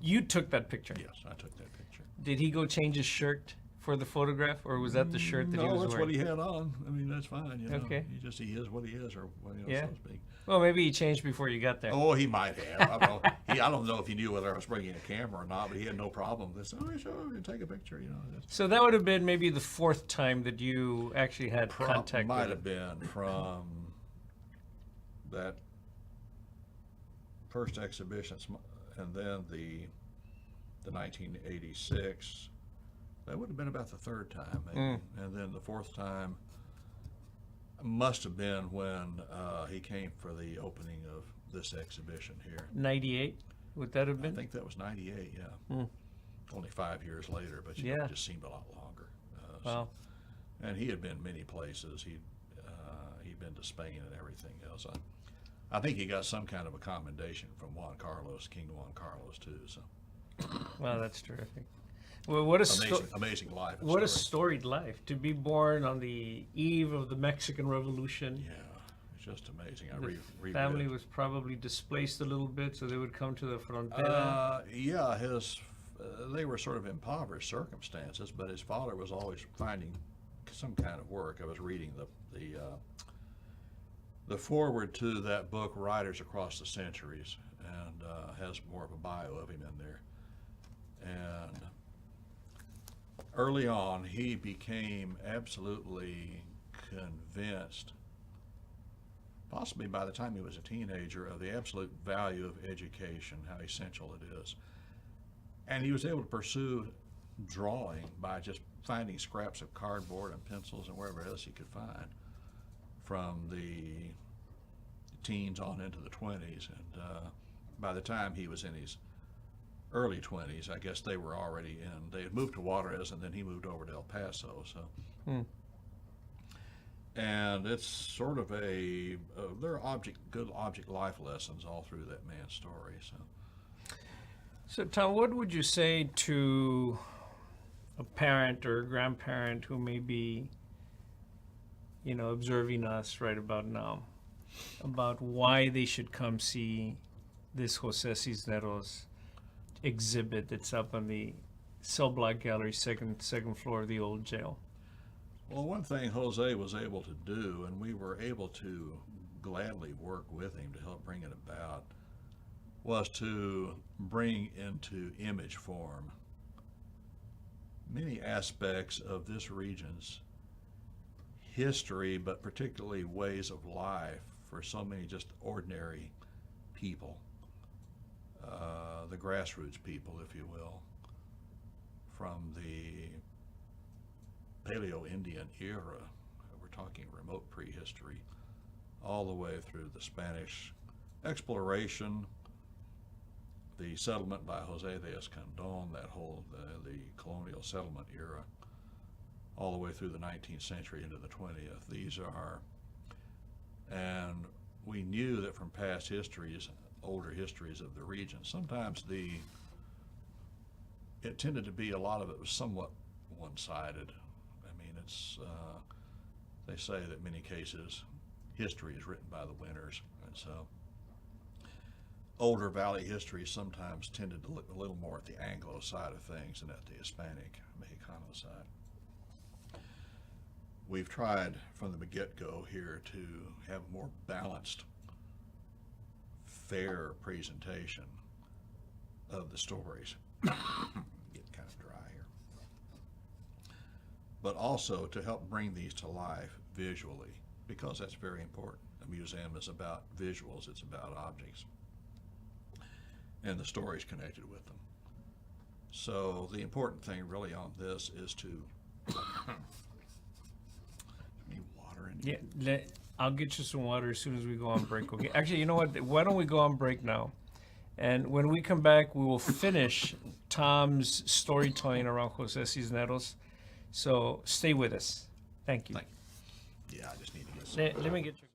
You took that picture? Yes, I took that picture. Did he go change his shirt for the photograph, or was that the shirt that he was wearing? No, that's what he had on. I mean, that's fine. Okay. He is what he is, or so to speak. Well, maybe he changed before you got there. Oh, he might have. I don't know. I don't know if he knew whether I was bringing a camera or not, but he had no problem. They said, "Oh, sure, take a picture." So that would have been maybe the fourth time that you actually had contact. Might with have been from that first exhibition, and then the 1986. That would have been about the third time, maybe. And then the fourth time, Must have been when he came for the opening of this exhibition here. 98, would that have I been? think that was 98, yeah. Hmm. Only 5 years later, but you know, Yeah. it just seemed a lot longer. Wow. And he had been many places. He'd been to Spain and everything else. I think he got some kind of a commendation from Juan Carlos, King Juan Carlos, too. So Wow, that's terrific. Well, what a amazing life. and what a story. storied life to be born on the eve of the Mexican Revolution. Yeah, it's just amazing. I The reread. family was probably displaced a little bit, so they would come to the frontera. Yeah, they were sort of impoverished circumstances, but his father was always finding some kind of work. I was reading the foreword to that book, Riders Across the Centuries, and has more of a bio of him in there. And early on, he became absolutely convinced, possibly by the time he was a teenager, of the absolute value of education, how essential it is. And he was able to pursue drawing by just finding scraps of cardboard and pencils and wherever else he could find from the teens on into the 20s. And by the time he was in his early 20s, I guess they were already they had moved to Juarez, and then he moved over to El Paso. So, and it's sort of there are good object life lessons all through that man's story. So, Tom, what would you say to a parent or a grandparent who may be, observing us right about now, about why they should come see this Jose Cisneros exhibit that's up on the cell block gallery, second floor of the old jail? Well, one thing Jose was able to do, and we were able to gladly work with him to help bring it about, was to bring into image form many aspects of this region's history, but particularly ways of life for so many just ordinary people, the grassroots people, if you will, from the Paleo-Indian era, we're talking remote prehistory, all the way through the Spanish exploration, the settlement by Jose de Escandon, that whole, the colonial settlement era, all the way through the 19th century into the 20th. These are, and we knew that from past histories, older histories of the region, sometimes it tended to be, a lot of it was somewhat one-sided. I mean, they say that in many cases, history is written by the winners, and so older valley history sometimes tended to look a little more at the Anglo side of things than at the Hispanic, Mexicano side. We've tried from the get-go here to have a more balanced, fair presentation of the stories. Get kind of dry here. But also to help bring these to life visually, because that's very important. A museum is about visuals, it's about objects, and the stories connected with them. So the important thing really on this is to need water in here. Yeah, I'll get you some water as soon as we go on break. Okay. Actually, you know what? Why don't we go on break now? And when we come back, we will finish Tom's storytelling around Jose Cisneros. So stay with us. Thank you. Thank you. Yeah, I just need to get some. Let me get you.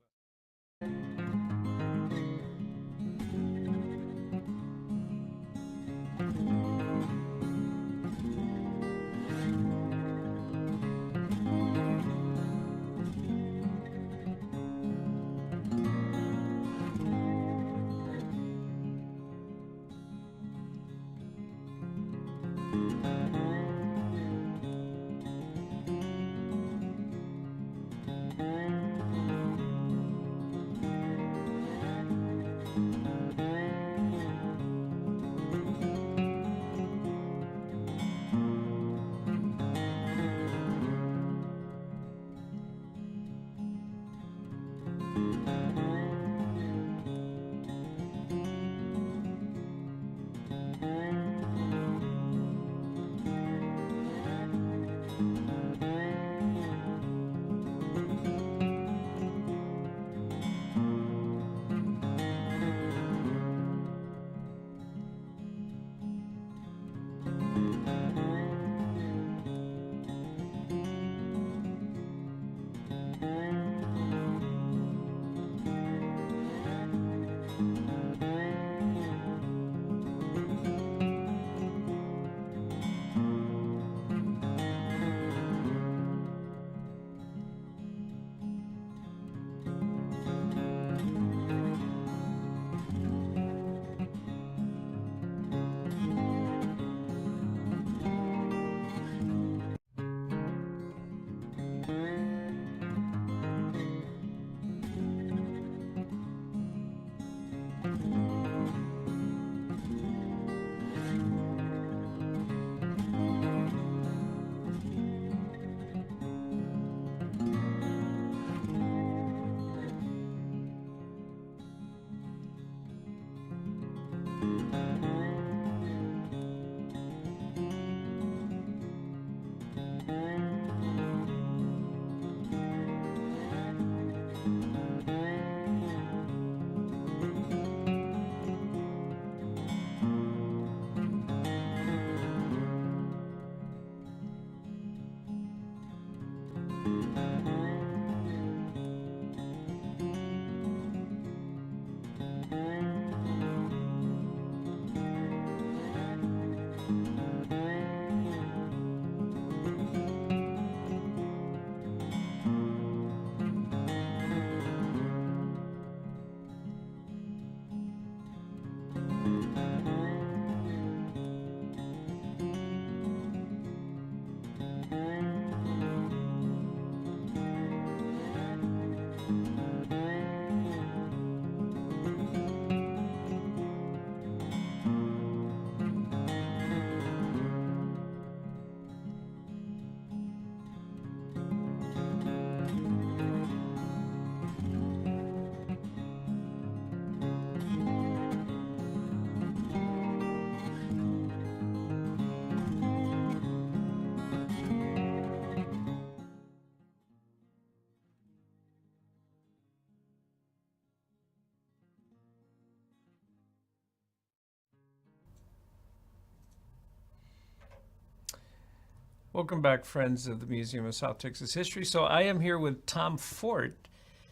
Welcome back, friends of the Museum of South Texas History. So I am here with Tom Fort.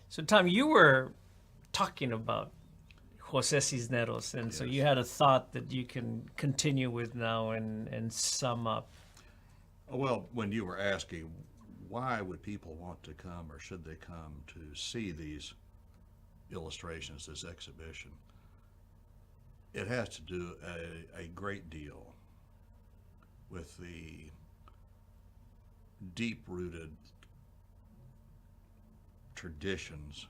So Tom, you were talking about Jose Cisneros, and so you had a thought that you can continue with now and sum up. Well, when you were asking why would people want to come or should they come to see these illustrations, this exhibition, it has to do a great deal with the deep-rooted traditions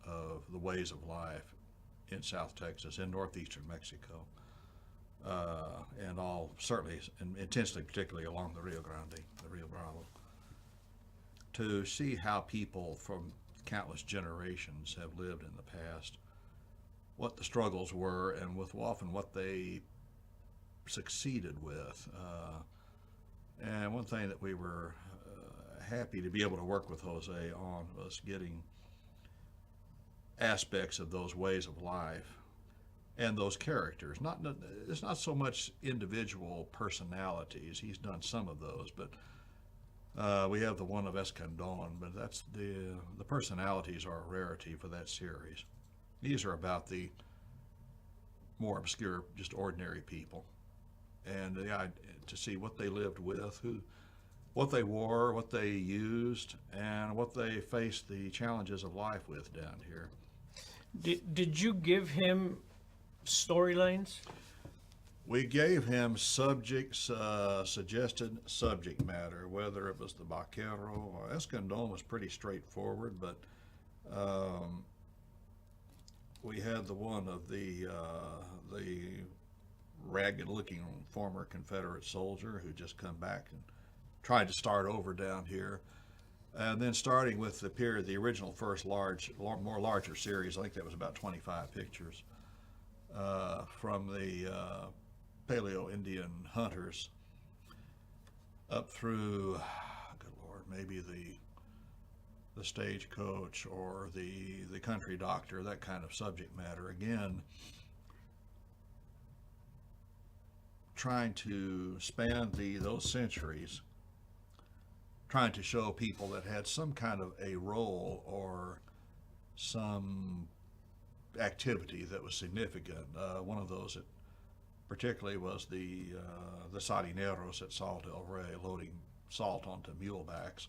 of the ways of life in South Texas, in northeastern Mexico, and all certainly and intensely, particularly along the Rio Grande, the Rio Bravo, to see how people from countless generations have lived in the past, what the struggles were, and with often what they succeeded with. And one thing that we were happy to be able to work with Jose on was getting aspects of those ways of life and those characters. It's not so much individual personalities. He's done some of those, but we have the one of Escandon, but that's the personalities are a rarity for that series. These are about the more obscure, just ordinary people, and to see what they lived with, what they wore, what they used, and what they faced the challenges of life with down here. Did you give him storylines? We gave him subjects, suggested subject matter, whether it was the Vaquero or Escandon was pretty straightforward, but we had the one of the ragged-looking former Confederate soldier who just come back and tried to start over down here. And then starting with the original first more larger series, I think that was about 25 pictures, from the Paleo-Indian hunters up through, good Lord, maybe the stagecoach or the country doctor, that kind of subject matter. Again, trying to span those centuries, trying to show people that had some kind of a role or some activity that was significant. One of those that particularly was the salineros at Sal del Rey, loading salt onto mulebacks.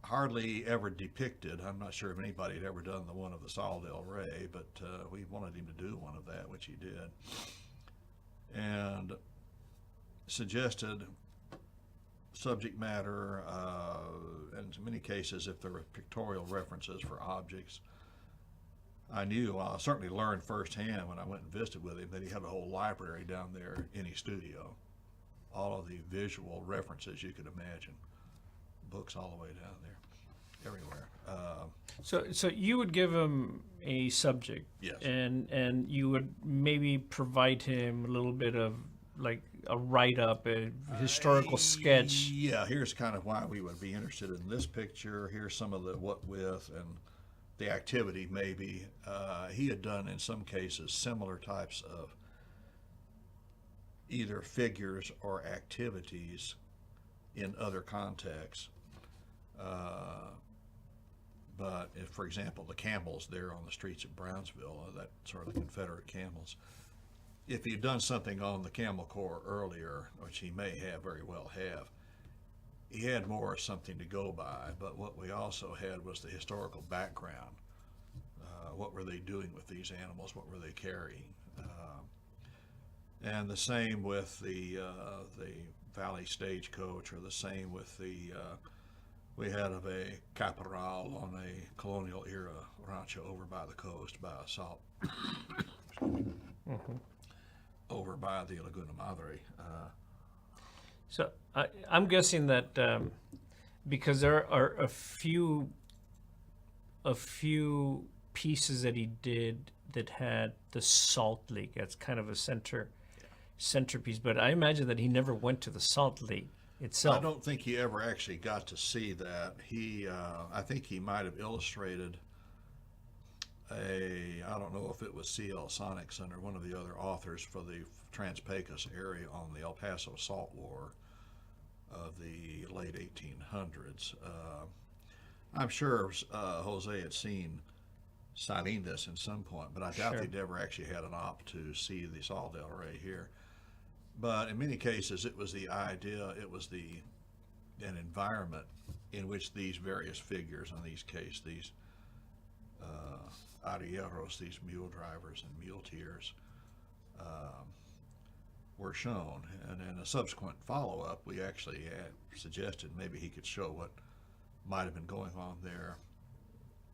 Hardly ever depicted. I'm not sure if anybody had ever done the one of the Sal del Rey, but we wanted him to do one of that, which he did, and suggested subject matter, and in many cases, if there were pictorial references for objects. I certainly learned firsthand when I went and visited with him that he had a whole library down there in his studio. All of the visual references you could imagine. Books all the way down there, everywhere. So you would give him a subject, yes, and you would maybe provide him a little bit of like a write-up, a historical sketch. Yeah, here's kind of why we would be interested in this picture. Here's some of the what with and the activity maybe. He had done in some cases similar types of either figures or activities in other contexts. But if, for example, the camels there on the streets of Brownsville, that sort of the Confederate camels, if he'd done something on the Camel Corps earlier, which he may very well have, he had more something to go by. But what we also had was the historical background. What were they doing with these animals? What were they carrying? And the same with the Valley Stagecoach, or the same with we had of a caporal on a colonial era rancho over by the coast, by a salt, over by the Laguna Madre. So I'm guessing that because there are a few pieces that he did that had the salt lake. That's kind of a centerpiece. But I imagine that he never went to the salt lake itself. I don't think he ever actually got to see that. I think he might have illustrated I don't know if it was C.L. Sonicson or one of the other authors for the Trans-Pecos area on the El Paso Salt War. of the late 1800s. I'm sure Jose had seen Salinas in some point, but I doubt Sure. they'd ever actually had an op to see the Sal del Rey here. But in many cases, it was the idea, it was an environment in which these various figures, in these cases, these arrieros, these mule drivers and muleteers, were shown. And in a subsequent follow-up, we actually had suggested maybe he could show what might have been going on there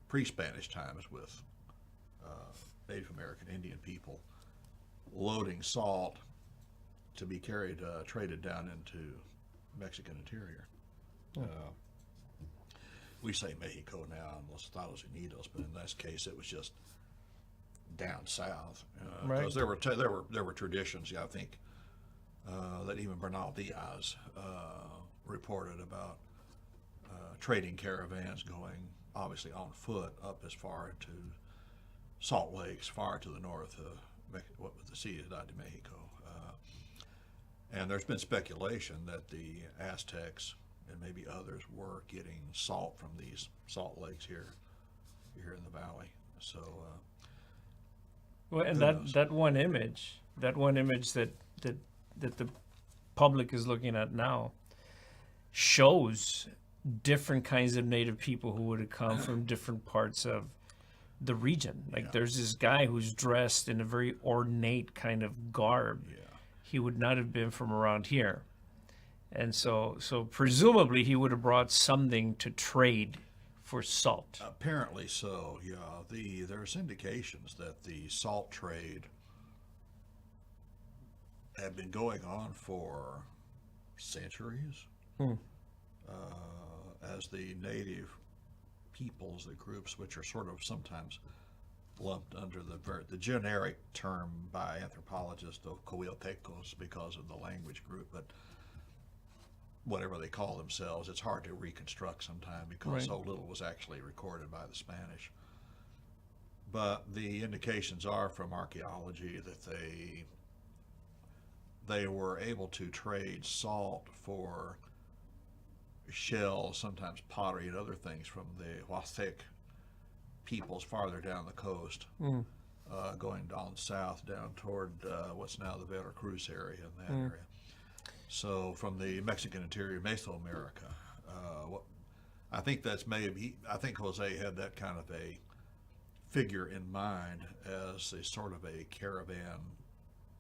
pre-Spanish times with Native American Indian people loading salt to be carried, traded down into Mexican interior. We say Mexico now in Los Estados Unidos, but in this case it was just down south. Because there were traditions, I think, that even Bernal Diaz reported about trading caravans going obviously on foot up as far into Salt Lakes, far to the north of what was the Ciudad de Mexico. And there's been speculation that the Aztecs and maybe others were getting salt from these salt lakes here in the valley. So, Well, and who knows? that one image that the public is looking at now shows different kinds of native people who would have come from different parts of the region. Like there's this guy who's dressed in a very ornate kind of garb. yeah. He would not have been from around here. And so presumably he would have brought something to trade for salt. Apparently so, yeah. There's indications that the salt trade had been going on for centuries. As the native peoples, the groups which are sort of sometimes lumped under the generic term by anthropologists of Coyotecos because of the language group, but whatever they call themselves, it's hard to reconstruct sometime because so little was actually recorded by the Spanish. But the indications are from archaeology that they were able to trade salt for shells, sometimes pottery and other things from the Huastec peoples farther down the coast, going down south, down toward what's now the Veracruz area in that area. So from the Mexican interior, Mesoamerica, I think that's maybe, I think Jose had that kind of a figure in mind as a sort of a caravan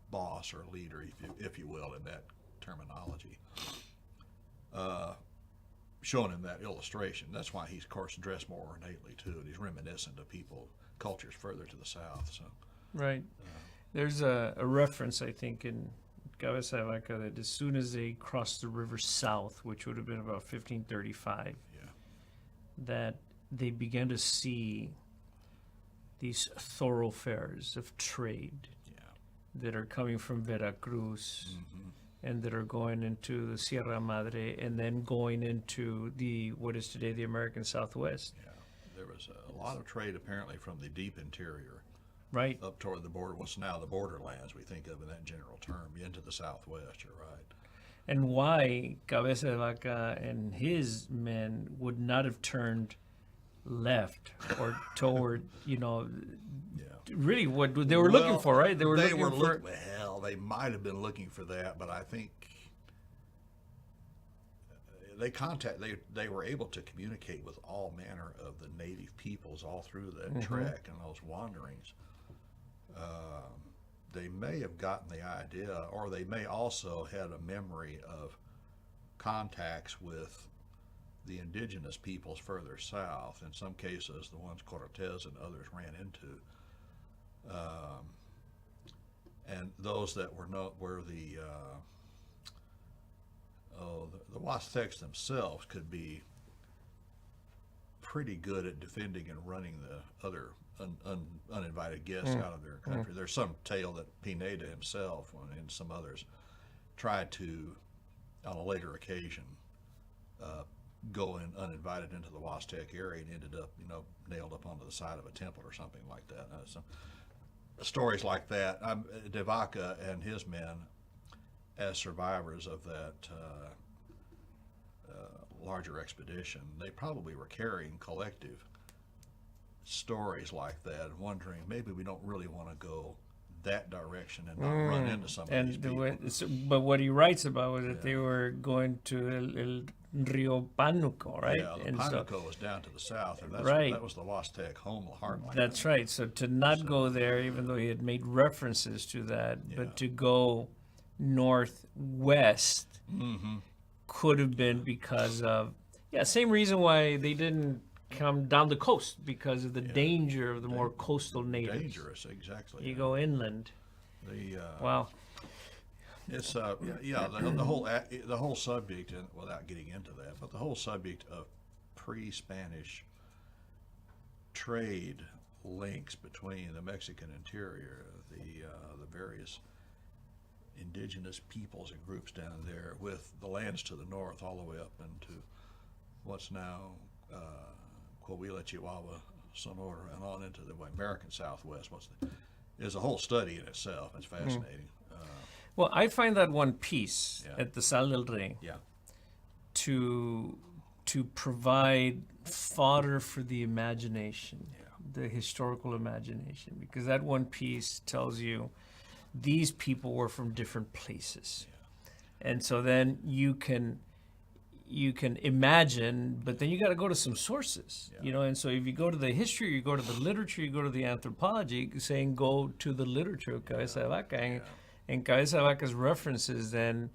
boss or leader, if you will, in that terminology. Shown in that illustration. That's why he's, of course, dressed more ornately too, and he's reminiscent of cultures further to the south. So, Right. There's a reference, I think, in Cabeza de Vaca that as soon as they crossed the river south, which would have been about 1535, that they began to see these thoroughfares of trade that are coming from Veracruz and that are going into the Sierra Madre and then going into what is today the American Southwest. yeah, there was a lot of trade apparently from the deep interior, Right. up toward the border, what's now the borderlands we think of in that general term, into the southwest. You're right. And why Cabeza de Vaca and his men would not have turned left or toward, really what they were looking for, right? They were looking for. Well, they might have been looking for that, but I think they were able to communicate with all manner of the native peoples all through that trek and those wanderings. They may have gotten the idea, or they may also had a memory of contacts with the indigenous peoples further south, in some cases the ones Cortez and others ran into. And those that were the Huastecs themselves could be pretty good at defending and running the other uninvited guests out of their country. There's some tale that Pineda himself and some others tried to, on a later occasion, go in uninvited into the Huastec area and ended up, nailed up onto the side of a temple or something like that. Some stories like that. De Vaca and his men, as survivors of that larger expedition, they probably were carrying collective stories like that and wondering maybe we don't really want to go that direction and not run into some of these people. But what he writes about was that they were going to El Rio Pánuco, right? Yeah, the And Pánuco was down to the south, and that was the Huastec heartland. That's right. So to not go there, even though he had made references to that, but to go northwest could have been because of, same reason why they didn't come down the coast, because of the danger of the more coastal natives. Dangerous, exactly. You go inland. Wow. It's the whole subject, and without getting into that, but the whole subject of pre-Spanish trade links between the Mexican interior, the various indigenous peoples and groups down there, with the lands to the north, all the way up into what's now Coahuila, Chihuahua, Sonora, and on into the American Southwest. Is a whole study in itself. It's fascinating. Well, I find that one piece at the Sal del Rey to provide fodder for the imagination, the historical imagination, because that one piece tells you these people were from different places, and so then you can imagine, but then you got to go to some sources, and so if you go to the history, you go to the literature, you go to the anthropology, saying go to the literature of Cabeza de Vaca, and Cabeza de Vaca's references then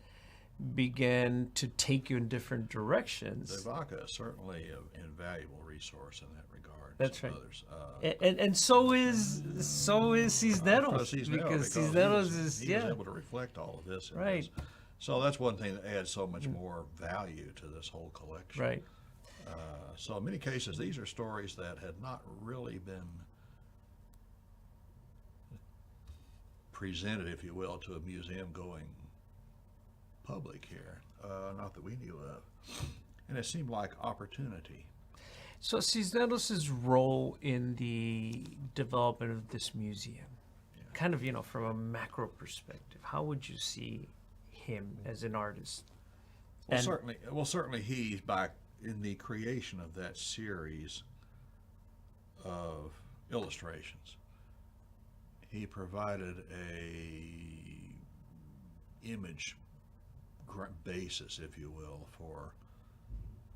began to take you in different directions. De Vaca is certainly an invaluable resource in that regard. That's right. Others. And so is Cisneros, because Cisneros he was able to reflect all of this. Right. So that's one thing that adds so much more value to this whole collection. Right. So in many cases, these are stories that had not really been presented, if you will, to a museum-going public here, not that we knew of. And it seemed like opportunity. So Cisneros' role in the development of this museum, kind of, from a macro perspective, how would you see him as an artist? Well, certainly he's back in the creation of that series of illustrations. He provided a image basis, if you will, for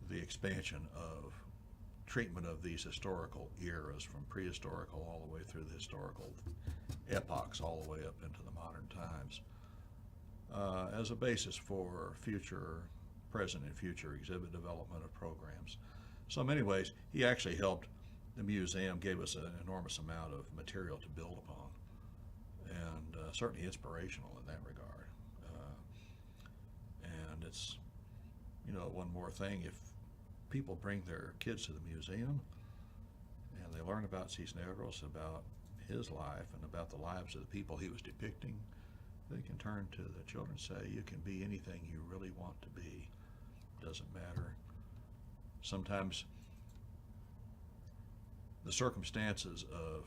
the expansion of treatment of these historical eras, from prehistorical all the way through the historical epochs, all the way up into the modern times, as a basis for present and future exhibit development of programs. So in many ways, he actually helped the museum, gave us an enormous amount of material to build upon, and certainly inspirational in that regard. And it's, one more thing, if people bring their kids to the museum and they learn about Cisneros, about his life and about the lives of the people he was depicting, they can turn to the children and say, you can be anything you really want to be. Doesn't matter. Sometimes the circumstances of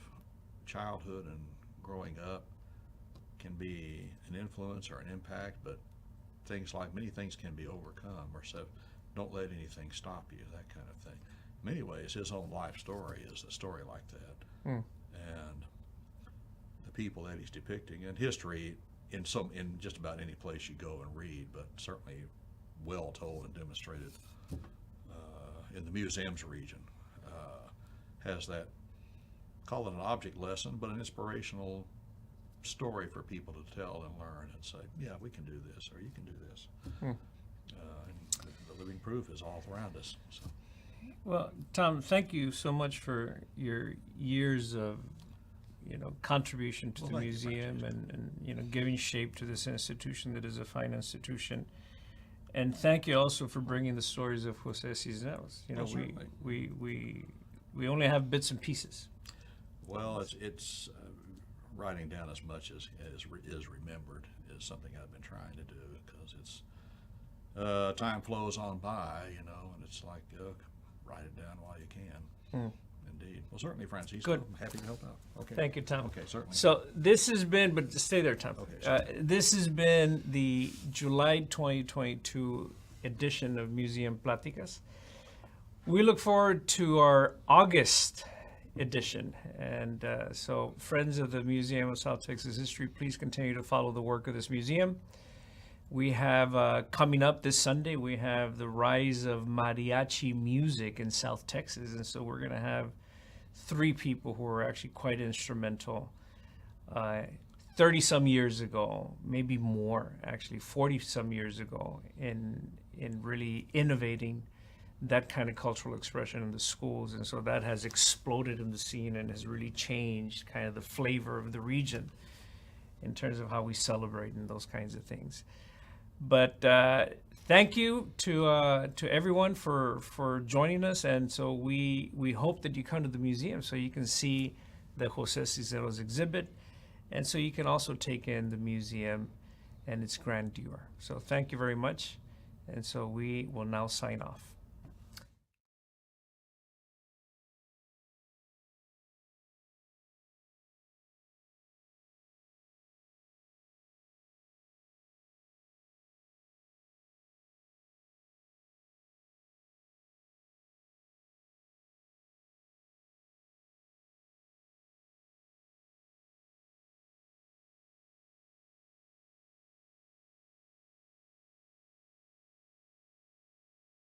childhood and growing up can be an influence or an impact, but many things can be overcome, or so don't let anything stop you, that kind of thing. In many ways, his own life story is a story like that. And the people that he's depicting, and history in just about any place you go and read, but certainly well told and demonstrated in the museum's region, has that, call it an object lesson, but an inspirational story for people to tell and learn and say, yeah, we can do this, or you can do this. And the living proof is all around us. So. Well, Tom, thank you so much for your years of contribution to the museum and giving shape to this institution that is a fine institution. And thank you also for bringing the stories of Jose Cisneros. We only have bits and pieces. Well, it's writing down as much as is remembered is something I've been trying to do, because it's time flows on by, and it's like write it down while you can. Indeed. Well, certainly, Francisco. Good. I'm happy to help out. Okay. Thank you, Tom. Okay, certainly. So this has been, but stay there, Tom. Okay. This has been the July 2022 edition of Museum Pláticas. We look forward to our August edition. And so friends of the Museum of South Texas History, please continue to follow the work of this museum. We have coming up this Sunday, we have the rise of mariachi music in South Texas. And so we're going to have 3 people who are actually quite instrumental 30 some years ago, maybe more, actually 40 some years ago, in really innovating that kind of cultural expression in the schools. And so that has exploded in the scene and has really changed kind of the flavor of the region in terms of how we celebrate and those kinds of things. But thank you to everyone for joining us. And so we hope that you come to the museum so you can see the Jose Cicero's exhibit, and so you can also take in the museum and its grandeur. So thank you very much. And so we will now sign off.